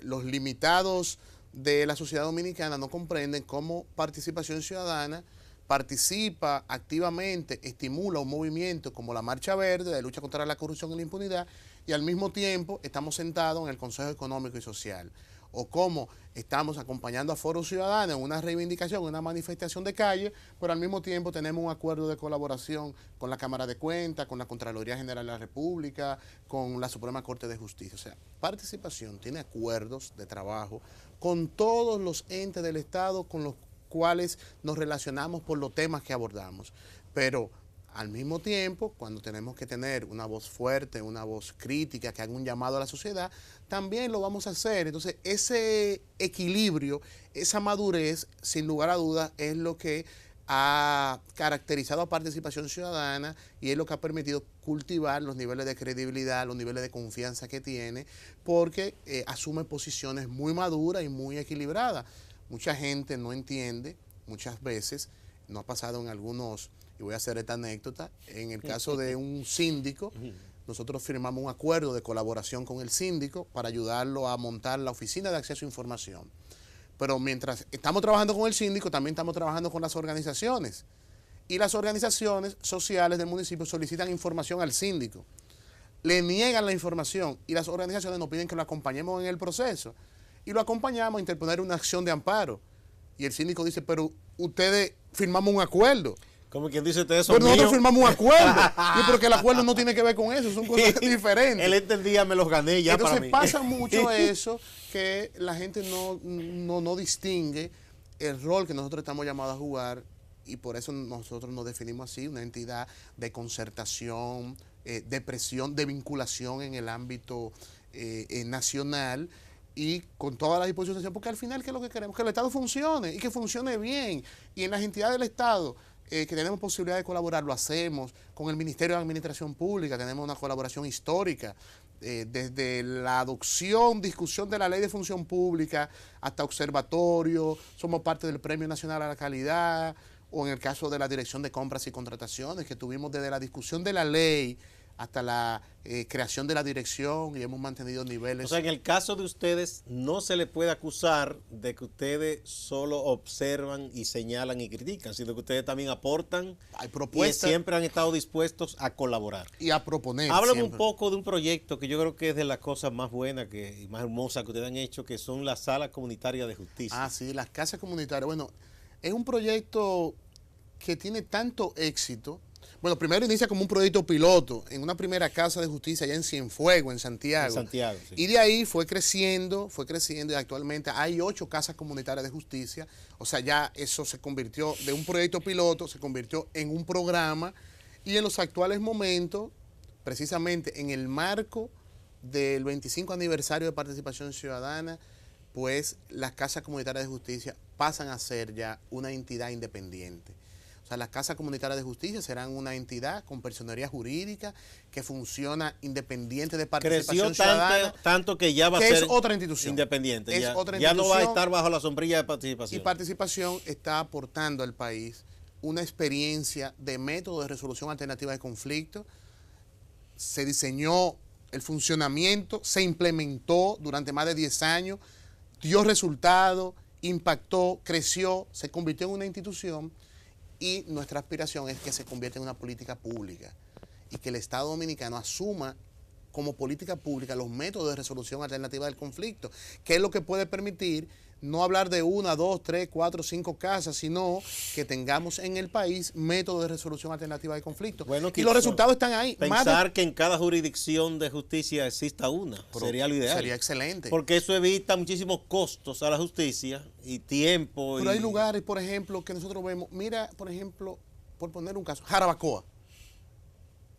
los limitados de la sociedad dominicana no comprenden cómo Participación Ciudadana participa activamente, estimula un movimiento como la Marcha Verde de lucha contra la corrupción y la impunidad, y al mismo tiempo estamos sentados en el Consejo Económico y Social, o cómo estamos acompañando a Foro Ciudadano en una reivindicación, en una manifestación de calle, pero al mismo tiempo tenemos un acuerdo de colaboración con la Cámara de Cuentas, con la Contraloría General de la República, con la Suprema Corte de Justicia. O sea, Participación tiene acuerdos de trabajo con todos los entes del Estado con los cuales nos relacionamos por los temas que abordamos, pero al mismo tiempo, cuando tenemos que tener una voz fuerte, una voz crítica, que haga un llamado a la sociedad, también lo vamos a hacer. Entonces, ese equilibrio, esa madurez, sin lugar a dudas, es lo que ha caracterizado a Participación Ciudadana y es lo que ha permitido cultivar los niveles de credibilidad, los niveles de confianza que tiene, porque asume posiciones muy maduras y muy equilibradas. Mucha gente no entiende, muchas veces, no ha pasado en algunos, y voy a hacer esta anécdota, en el caso de un síndico, nosotros firmamos un acuerdo de colaboración con el síndico para ayudarlo a montar la oficina de acceso a información. Pero mientras estamos trabajando con el síndico, también estamos trabajando con las organizaciones. Y las organizaciones sociales del municipio solicitan información al síndico. Le niegan la información y las organizaciones nos piden que lo acompañemos en el proceso. Y lo acompañamos a interponer una acción de amparo. Y el síndico dice, pero ustedes firmamos un acuerdo. Como quien dice, ustedes son pero nosotros míos. firmamos un acuerdo. Y porque el acuerdo no tiene que ver con eso, son cosas diferentes. Él entendía, me los gané ya. Entonces para mí. pasa mucho eso, que la gente no distingue el rol que nosotros estamos llamados a jugar y por eso nosotros nos definimos así, una entidad de concertación, de presión, de vinculación en el ámbito nacional y con toda la disposición, porque al final, ¿qué es lo que queremos? Que el Estado funcione y que funcione bien. Y en las entidades del Estado que tenemos posibilidad de colaborar, lo hacemos. Con el Ministerio de Administración Pública tenemos una colaboración histórica, desde la adopción, discusión de la Ley de Función Pública hasta observatorio, somos parte del Premio Nacional a la Calidad, o en el caso de la Dirección de Compras y Contrataciones, que tuvimos desde la discusión de la ley hasta la creación de la dirección y hemos mantenido niveles. O sea, en el caso de ustedes no se les puede acusar de que ustedes solo observan y señalan y critican, sino que ustedes también aportan. Hay propuestas y siempre han estado dispuestos a colaborar. Y a proponer. Háblame un poco de un proyecto que yo creo que es de las cosas más buenas y más hermosas que ustedes han hecho, que son las salas comunitarias de justicia. Ah, sí, las casas comunitarias. Bueno, es un proyecto que tiene tanto éxito. Bueno, primero inicia como un proyecto piloto en una primera casa de justicia allá en Cienfuegos, en Santiago. En Santiago, sí. Y de ahí fue creciendo y actualmente hay 8 casas comunitarias de justicia. O sea, ya eso se convirtió de un proyecto piloto, se convirtió en un programa y en los actuales momentos, precisamente en el marco del 25 aniversario de participación ciudadana, pues las casas comunitarias de justicia pasan a ser ya una entidad independiente. O sea, las casas comunitarias de justicia serán una entidad con personería jurídica que funciona independiente de participación ciudadana. Tanto que ya va a ser otra institución. Independiente. Ya no va a estar bajo la sombrilla de participación. Y participación está aportando al país una experiencia de método de resolución alternativa de conflictos. Se diseñó el funcionamiento, se implementó durante más de 10 años, dio resultados, impactó, creció, se convirtió en una institución. Y nuestra aspiración es que se convierta en una política pública y que el Estado Dominicano asuma como política pública los métodos de resolución alternativa del conflicto, que es lo que puede permitir no hablar de 1, 2, 3, 4, 5 casas, sino que tengamos en el país métodos de resolución alternativa del conflicto. Bueno, y los resultados están ahí. Pensar que en cada jurisdicción de justicia exista una sería lo ideal. Sería excelente. Porque eso evita muchísimos costos a la justicia y tiempo. Pero hay lugares, por ejemplo, que nosotros vemos, mira, por ejemplo, por poner un caso, Jarabacoa.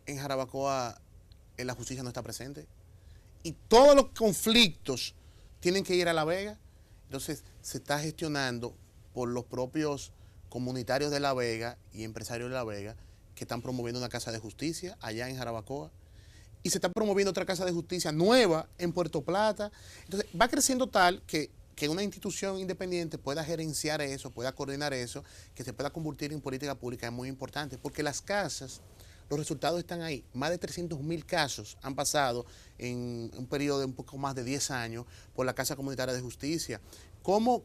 En Jarabacoa la justicia no está presente. Y todos los conflictos tienen que ir a La Vega. Entonces se está gestionando por los propios comunitarios de La Vega y empresarios de La Vega que están promoviendo una casa de justicia allá en Jarabacoa. Y se está promoviendo otra casa de justicia nueva en Puerto Plata. Entonces va creciendo tal que una institución independiente pueda gerenciar eso, pueda coordinar eso, que se pueda convertir en política pública es muy importante. Porque las casas, los resultados están ahí. Más de 300.000 casos han pasado en un periodo de un poco más de 10 años por la Casa Comunitaria de Justicia. Como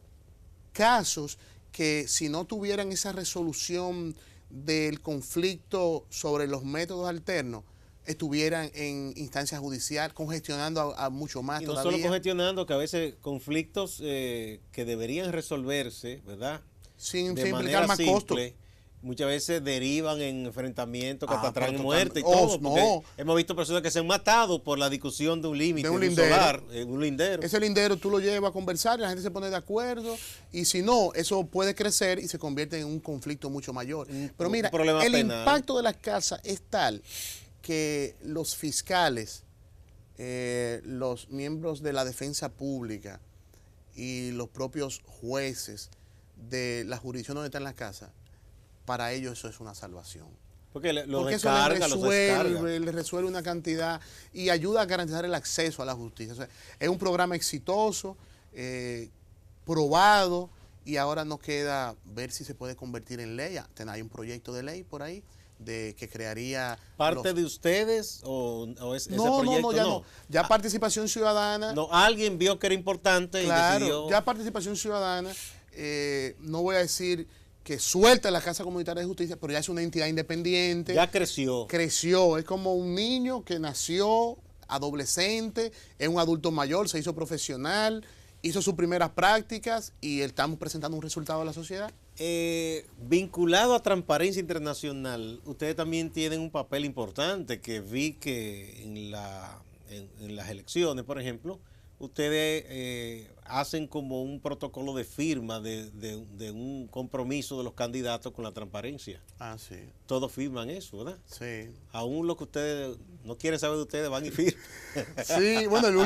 casos que si no tuvieran esa resolución del conflicto sobre los métodos alternos, estuvieran en instancia judicial, congestionando a mucho más y no todavía. Solo congestionando, que a veces conflictos que deberían resolverse, ¿verdad? Sin implicar más costo. Muchas veces derivan en enfrentamientos que hasta traen muerte y todo. No. Hemos visto personas que se han matado por la discusión de un límite, de un solar, un lindero. Ese lindero tú lo llevas a conversar, la gente se pone de acuerdo, y si no, eso puede crecer y se convierte en un conflicto mucho mayor. Pero mira, el impacto de las casas es tal que los fiscales, los miembros de la defensa pública y los propios jueces de la jurisdicción donde están las casas, para ellos eso es una salvación. Porque eso les resuelve una cantidad y ayuda a garantizar el acceso a la justicia. O sea, es un programa exitoso, probado, y ahora nos queda ver si se puede convertir en ley. Hay un proyecto de ley por ahí que crearía... ¿Parte de ustedes o ese proyecto? No. Ya participación ciudadana... No, alguien vio que era importante y decidió... Ya participación ciudadana, no voy a decir que suelta la Casa Comunitaria de Justicia, pero ya es una entidad independiente. Ya creció. Creció, es como un niño que nació adolescente, es un adulto mayor, se hizo profesional, hizo sus primeras prácticas y estamos presentando un resultado a la sociedad. Vinculado a Transparencia Internacional, ustedes también tienen un papel importante, que vi que en las elecciones, por ejemplo, ustedes hacen como un protocolo de firma de un compromiso de los candidatos con la transparencia. Ah, sí. Todos firman eso, ¿verdad? Sí. Aún lo que ustedes no quieren saber de ustedes van y firman. Sí, bueno, el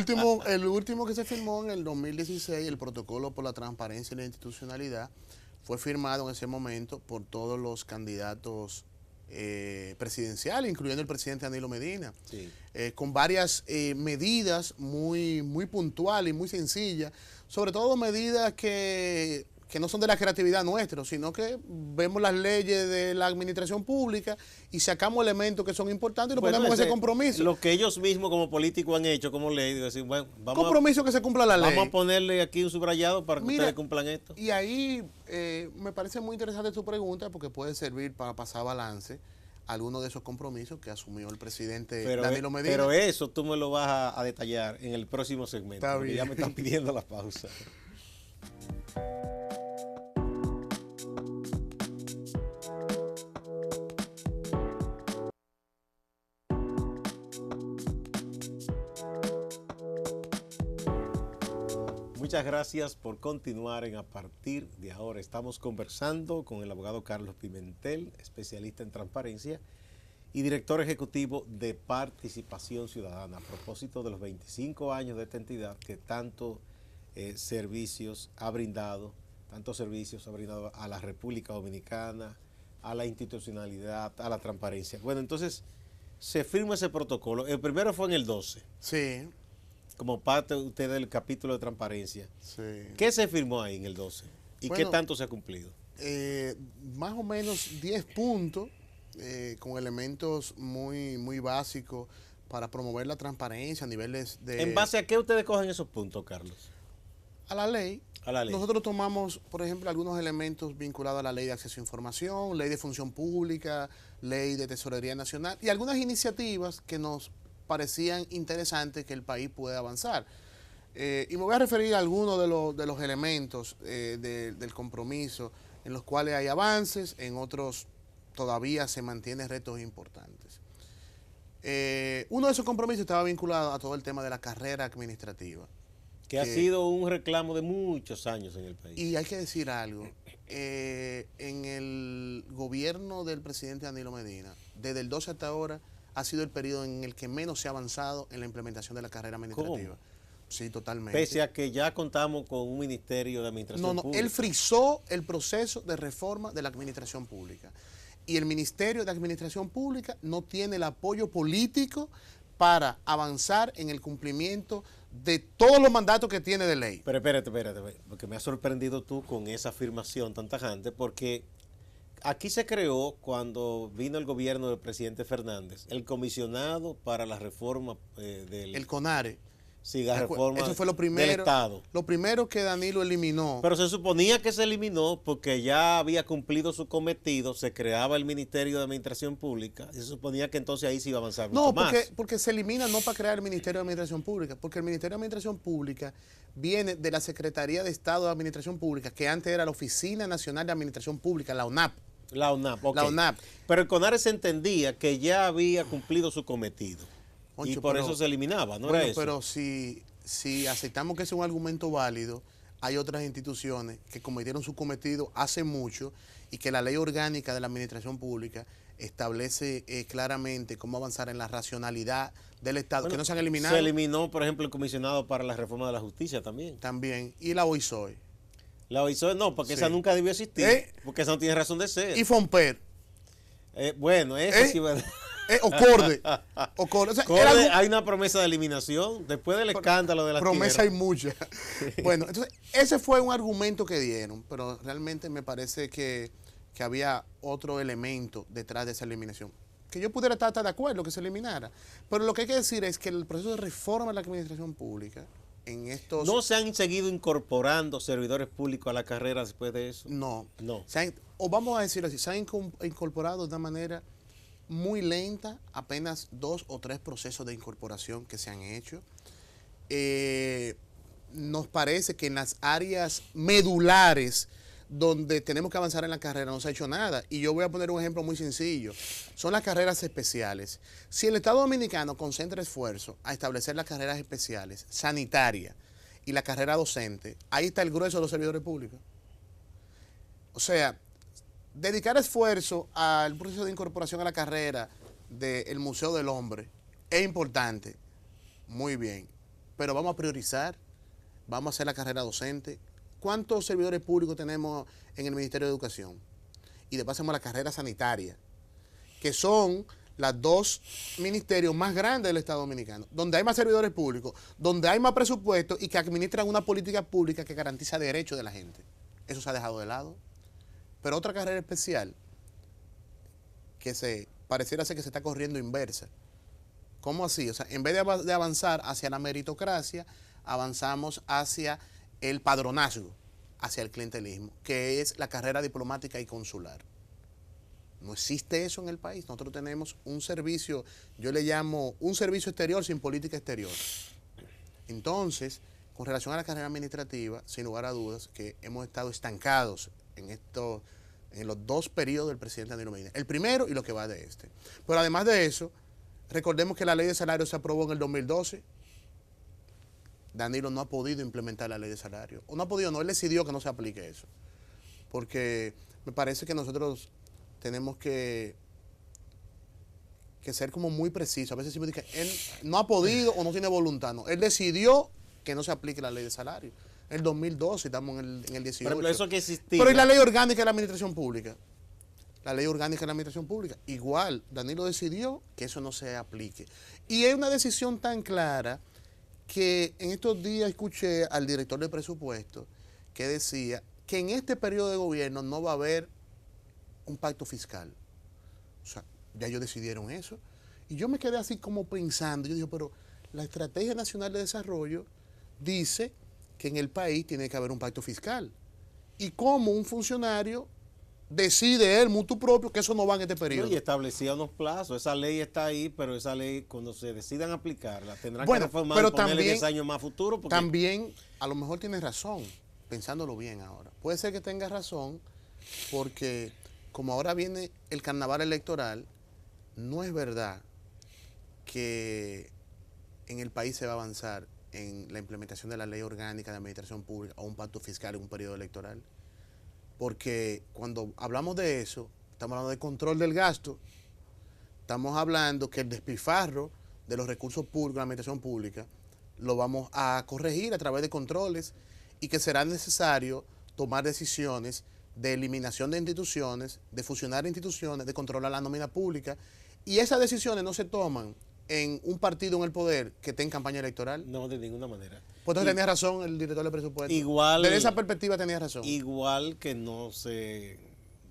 último que se firmó en el 2016, el protocolo por la transparencia y la institucionalidad, fue firmado en ese momento por todos los candidatos presidenciales, incluyendo el presidente Danilo Medina, Sí. con varias medidas muy puntuales y muy sencillas, sobre todo medidas que no son de la creatividad nuestra, sino que vemos las leyes de la administración pública y sacamos elementos que son importantes y lo ponemos en ese compromiso. Lo que ellos mismos como políticos han hecho como ley, decir, bueno, Compromiso que se cumpla la ley. vamos a ponerle aquí un subrayado para que Mira, ustedes cumplan esto. Y ahí me parece muy interesante tu pregunta porque puede servir para pasar balance a algunos de esos compromisos que asumió el presidente Danilo Medina. Pero eso tú me lo vas a detallar en el próximo segmento, Está porque bien. ya me están pidiendo la pausa. Muchas gracias por continuar en A Partir de Ahora. Estamos conversando con el abogado Carlos Pimentel, especialista en transparencia y director ejecutivo de Participación Ciudadana, a propósito de los 25 años de esta entidad que tantos servicios ha brindado a la República Dominicana, a la institucionalidad, a la transparencia. Bueno, entonces se firma ese protocolo. El primero fue en el 12. Sí, Como parte usted del capítulo de transparencia. sí. ¿Qué se firmó ahí en el 12? ¿Y Bueno, qué tanto se ha cumplido? Más o menos 10 puntos con elementos muy básicos para promover la transparencia a niveles de... ¿En base a qué ustedes cogen esos puntos, Carlos? a la ley. A la ley. Nosotros tomamos, por ejemplo, algunos elementos vinculados a la ley de acceso a información, ley de función pública, ley de tesorería nacional y algunas iniciativas que nos parecían interesantes que el país pueda avanzar. Y me voy a referir a algunos de los elementos del compromiso en los cuales hay avances, en otros todavía se mantienen retos importantes. Uno de esos compromisos estaba vinculado a todo el tema de la carrera administrativa. Que ha sido un reclamo de muchos años en el país. Y hay que decir algo, en el gobierno del presidente Danilo Medina, desde el 12 hasta ahora, ha sido el periodo en el que menos se ha avanzado en la implementación de la carrera administrativa. ¿Cómo? Sí, totalmente. Pese a que ya contamos con un ministerio de administración No, pública. él frizó el proceso de reforma de la administración pública. Y el Ministerio de Administración Pública no tiene el apoyo político para avanzar en el cumplimiento de todos los mandatos que tiene de ley. Pero espérate, porque me has sorprendido tú con esa afirmación tan tajante, porque aquí se creó, cuando vino el gobierno del presidente Fernández, el comisionado para la reforma del... El CONARE. Sí, la reforma Eso fue lo del primero, Estado. lo primero que Danilo eliminó. Pero se suponía que se eliminó porque ya había cumplido su cometido, se creaba el Ministerio de Administración Pública y se suponía que entonces ahí se iba a avanzar mucho más. Porque se elimina no para crear el Ministerio de Administración Pública, porque el Ministerio de Administración Pública viene de la Secretaría de Estado de Administración Pública, que antes era la Oficina Nacional de Administración Pública, la ONAP. La ONAP, ok. La ONAP. Pero el CONARE se entendía que ya había cumplido su cometido. Concho, y por pero- eso se eliminaba, ¿no Bueno, era eso? pero si aceptamos que es un argumento válido, hay otras instituciones que cometieron su cometido hace mucho y que la ley orgánica de la administración pública establece claramente cómo avanzar en la racionalidad del Estado, Bueno, que no se han eliminado Se eliminó, por ejemplo, el comisionado para la reforma de la justicia también. también, y la OISOE. La OISOE no, porque Sí. esa nunca debió existir, porque esa no tiene razón de ser. Y FOMPER, Bueno, eso sí, ¿verdad? Ocorde. O sea, Corde, era algo- hay una promesa de eliminación después del escándalo de la promesa hay muchas. Bueno, entonces ese fue un argumento que dieron, pero realmente me parece que había otro elemento detrás de esa eliminación. Que yo pudiera estar de acuerdo que se eliminara, pero lo que hay que decir es que el proceso de reforma de la administración pública en estos... ¿No se han seguido incorporando servidores públicos a la carrera después de eso? No. No. O vamos a decirlo así, se han incorporado de una manera muy lenta, apenas 2 o 3 procesos de incorporación que se han hecho. Nos parece que en las áreas medulares donde tenemos que avanzar en la carrera no se ha hecho nada. Y yo voy a poner un ejemplo muy sencillo. Son las carreras especiales. Si el Estado Dominicano concentra esfuerzo a establecer las carreras especiales sanitarias, y la carrera docente, ahí está el grueso de los servidores públicos. O sea, dedicar esfuerzo al proceso de incorporación a la carrera del Museo del Hombre es importante, muy bien, pero vamos a priorizar, vamos a hacer la carrera docente. ¿Cuántos servidores públicos tenemos en el Ministerio de Educación? Y después hacemos la carrera sanitaria, que son las dos ministerios más grandes del Estado Dominicano, donde hay más servidores públicos, donde hay más presupuesto y que administran una política pública que garantiza derechos de la gente. Eso se ha dejado de lado. Pero otra carrera especial que pareciera ser que se está corriendo inversa. ¿Cómo así? O sea, en vez de avanzar hacia la meritocracia, avanzamos hacia el padronazgo, hacia el clientelismo, que es la carrera diplomática y consular. No existe eso en el país. Nosotros tenemos un servicio, yo le llamo un servicio exterior sin política exterior. Entonces, con relación a la carrera administrativa, sin lugar a dudas, que hemos estado estancados en los dos periodos del presidente Danilo Medina. El primero y lo que va de este. Pero además de eso, recordemos que la ley de salario se aprobó en el 2012. Danilo no ha podido implementar la ley de salario. O no ha podido, no, él decidió que no se aplique eso. Porque me parece que nosotros tenemos que ser como muy precisos. A veces siempre dicen que él no ha podido o no tiene voluntad. No, él decidió que no se aplique la ley de salario. En el 2012, estamos en el 18. Pero eso que existía. Pero ¿y la ley orgánica de la administración pública? La ley orgánica de la administración pública. Igual, Danilo decidió que eso no se aplique. Y es una decisión tan clara que en estos días escuché al director de presupuesto que decía que en este periodo de gobierno no va a haber un pacto fiscal. O sea, ya ellos decidieron eso. Y yo me quedé así como pensando. Yo digo, pero la Estrategia Nacional de Desarrollo dice que en el país tiene que haber un pacto fiscal. Y como un funcionario decide él, mutuo propio, que eso no va en este periodo. Y establecía unos plazos. Esa ley está ahí, pero esa ley, cuando se decidan aplicarla, tendrán que reformar pero y ponerle también, 10 años más futuro. Porque... También, a lo mejor tienes razón, pensándolo bien ahora. Puede ser que tengas razón, porque como ahora viene el carnaval electoral, no es verdad que en el país se va a avanzar en la implementación de la ley orgánica de administración pública o un pacto fiscal en un periodo electoral. Porque cuando hablamos de eso, estamos hablando de control del gasto, estamos hablando que el despilfarro de los recursos públicos de la administración pública lo vamos a corregir a través de controles y que será necesario tomar decisiones de eliminación de instituciones, de fusionar instituciones, de controlar la nómina pública, y esas decisiones no se toman en un partido en el poder que esté en campaña electoral. No, de ninguna manera. Pues entonces tenía razón el director de presupuesto. Igual, desde esa perspectiva tenía razón. Igual que no se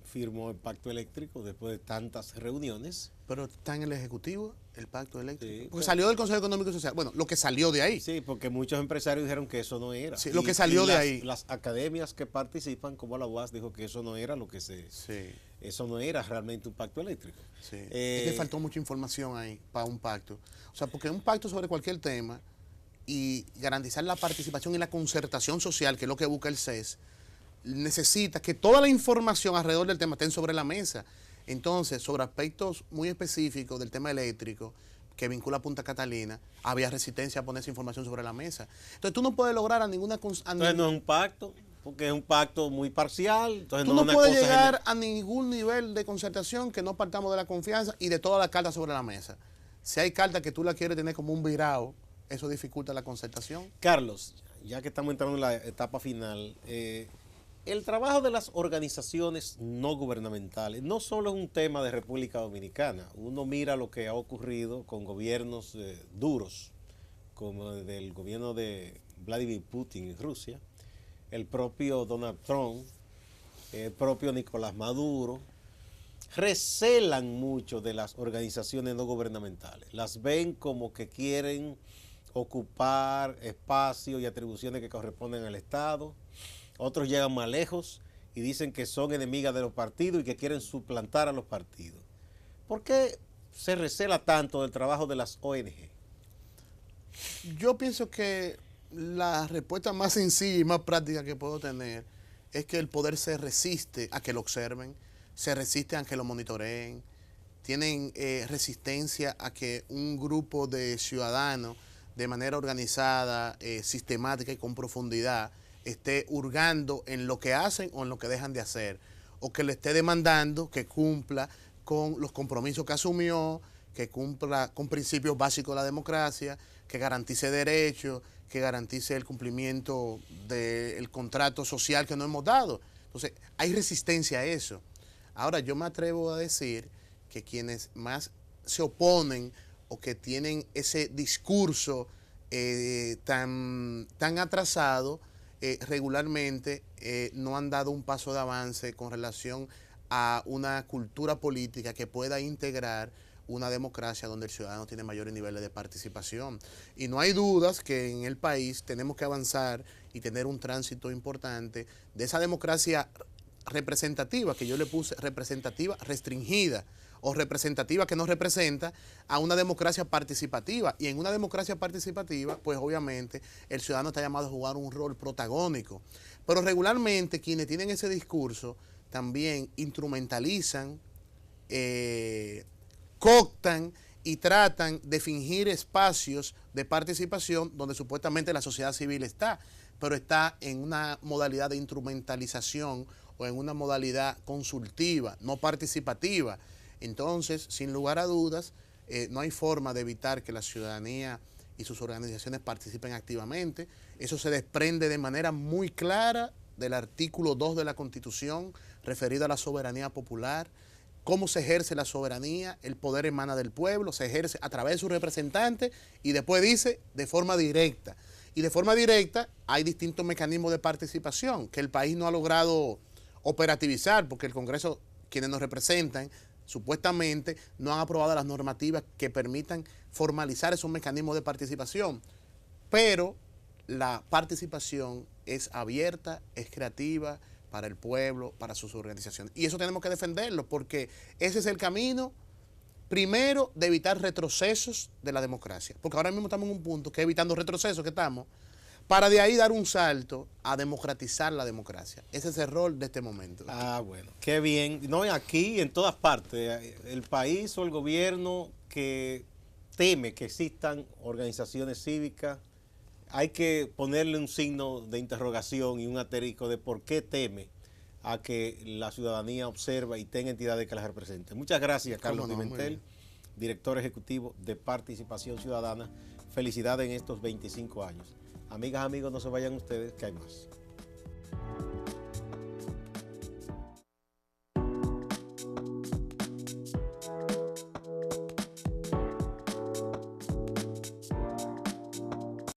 firmó el pacto eléctrico después de tantas reuniones. Pero está en el Ejecutivo el pacto eléctrico. Sí, porque salió del Consejo Económico y Social. Bueno, lo que salió de ahí. Sí, porque muchos empresarios dijeron que eso no era. Sí, lo que salió de ahí. Las academias que participan, como la UAS, dijo que eso no era lo que se... Sí. Eso no era realmente un pacto eléctrico. Sí. Es que faltó mucha información ahí para un pacto. O sea, porque un pacto sobre cualquier tema y garantizar la participación y la concertación social, que es lo que busca el CES, necesita que toda la información alrededor del tema esté sobre la mesa. Entonces, sobre aspectos muy específicos del tema eléctrico que vincula a Punta Catalina, había resistencia a poner esa información sobre la mesa. Entonces, tú no puedes lograr a ninguna... Entonces, no es un pacto, porque es un pacto muy parcial. Entonces, tú no puedes llegar a ningún nivel de concertación que no partamos de la confianza y de todas las cartas sobre la mesa. Si hay cartas que tú la quieres tener como un virado, eso dificulta la concertación. Carlos, ya que estamos entrando en la etapa final, el trabajo de las organizaciones no gubernamentales no solo es un tema de República Dominicana. Uno mira lo que ha ocurrido con gobiernos duros, como el del gobierno de Vladimir Putin en Rusia, el propio Donald Trump, el propio Nicolás Maduro, recelan mucho de las organizaciones no gubernamentales. Las ven como que quieren ocupar espacios y atribuciones que corresponden al Estado. Otros llegan más lejos y dicen que son enemigas de los partidos y que quieren suplantar a los partidos. ¿Por qué se recela tanto del trabajo de las ONG? Yo pienso que la respuesta más sencilla y más práctica que puedo tener es que el poder se resiste a que lo observen, se resiste a que lo monitoreen, tienen resistencia a que un grupo de ciudadanos de manera organizada, sistemática y con profundidad, esté hurgando en lo que hacen o en lo que dejan de hacer, o que le esté demandando que cumpla con los compromisos que asumió, que cumpla con principios básicos de la democracia, que garantice derechos, que garantice el cumplimiento del contrato social que nos hemos dado. Entonces, hay resistencia a eso. Ahora, yo me atrevo a decir que quienes más se oponen o que tienen ese discurso tan atrasado, regularmente no han dado un paso de avance con relación a una cultura política que pueda integrar una democracia donde el ciudadano tiene mayores niveles de participación. Y no hay dudas que en el país tenemos que avanzar y tener un tránsito importante de esa democracia representativa, que yo le puse representativa restringida, o representativa que no representa, a una democracia participativa. Y en una democracia participativa, pues obviamente el ciudadano está llamado a jugar un rol protagónico. Pero regularmente quienes tienen ese discurso también instrumentalizan, cooptan y tratan de fingir espacios de participación donde supuestamente la sociedad civil está, pero está en una modalidad de instrumentalización o en una modalidad consultiva, no participativa. Entonces, sin lugar a dudas, no hay forma de evitar que la ciudadanía y sus organizaciones participen activamente. Eso se desprende de manera muy clara del artículo 2 de la Constitución, referido a la soberanía popular. Cómo se ejerce la soberanía, el poder emana del pueblo, se ejerce a través de sus representantes y después dice de forma directa. Y de forma directa hay distintos mecanismos de participación que el país no ha logrado operativizar porque el Congreso, quienes nos representan, supuestamente no han aprobado las normativas que permitan formalizar esos mecanismos de participación. Pero la participación es abierta, es creativa para el pueblo, para sus organizaciones. Y eso tenemos que defenderlo porque ese es el camino, primero, de evitar retrocesos de la democracia. Porque ahora mismo estamos en un punto que evitando retrocesos que estamos, para de ahí dar un salto a democratizar la democracia. Ese es el rol de este momento. Ah, bueno, qué bien. No, aquí en todas partes, el país o el gobierno que teme que existan organizaciones cívicas, hay que ponerle un signo de interrogación y un asterisco de por qué teme a que la ciudadanía observa y tenga entidades que las representen. Muchas gracias, Carlos Pimentel, director ejecutivo de Participación Ciudadana. Felicidades en estos 25 años. Amigas, amigos, no se vayan ustedes, que hay más.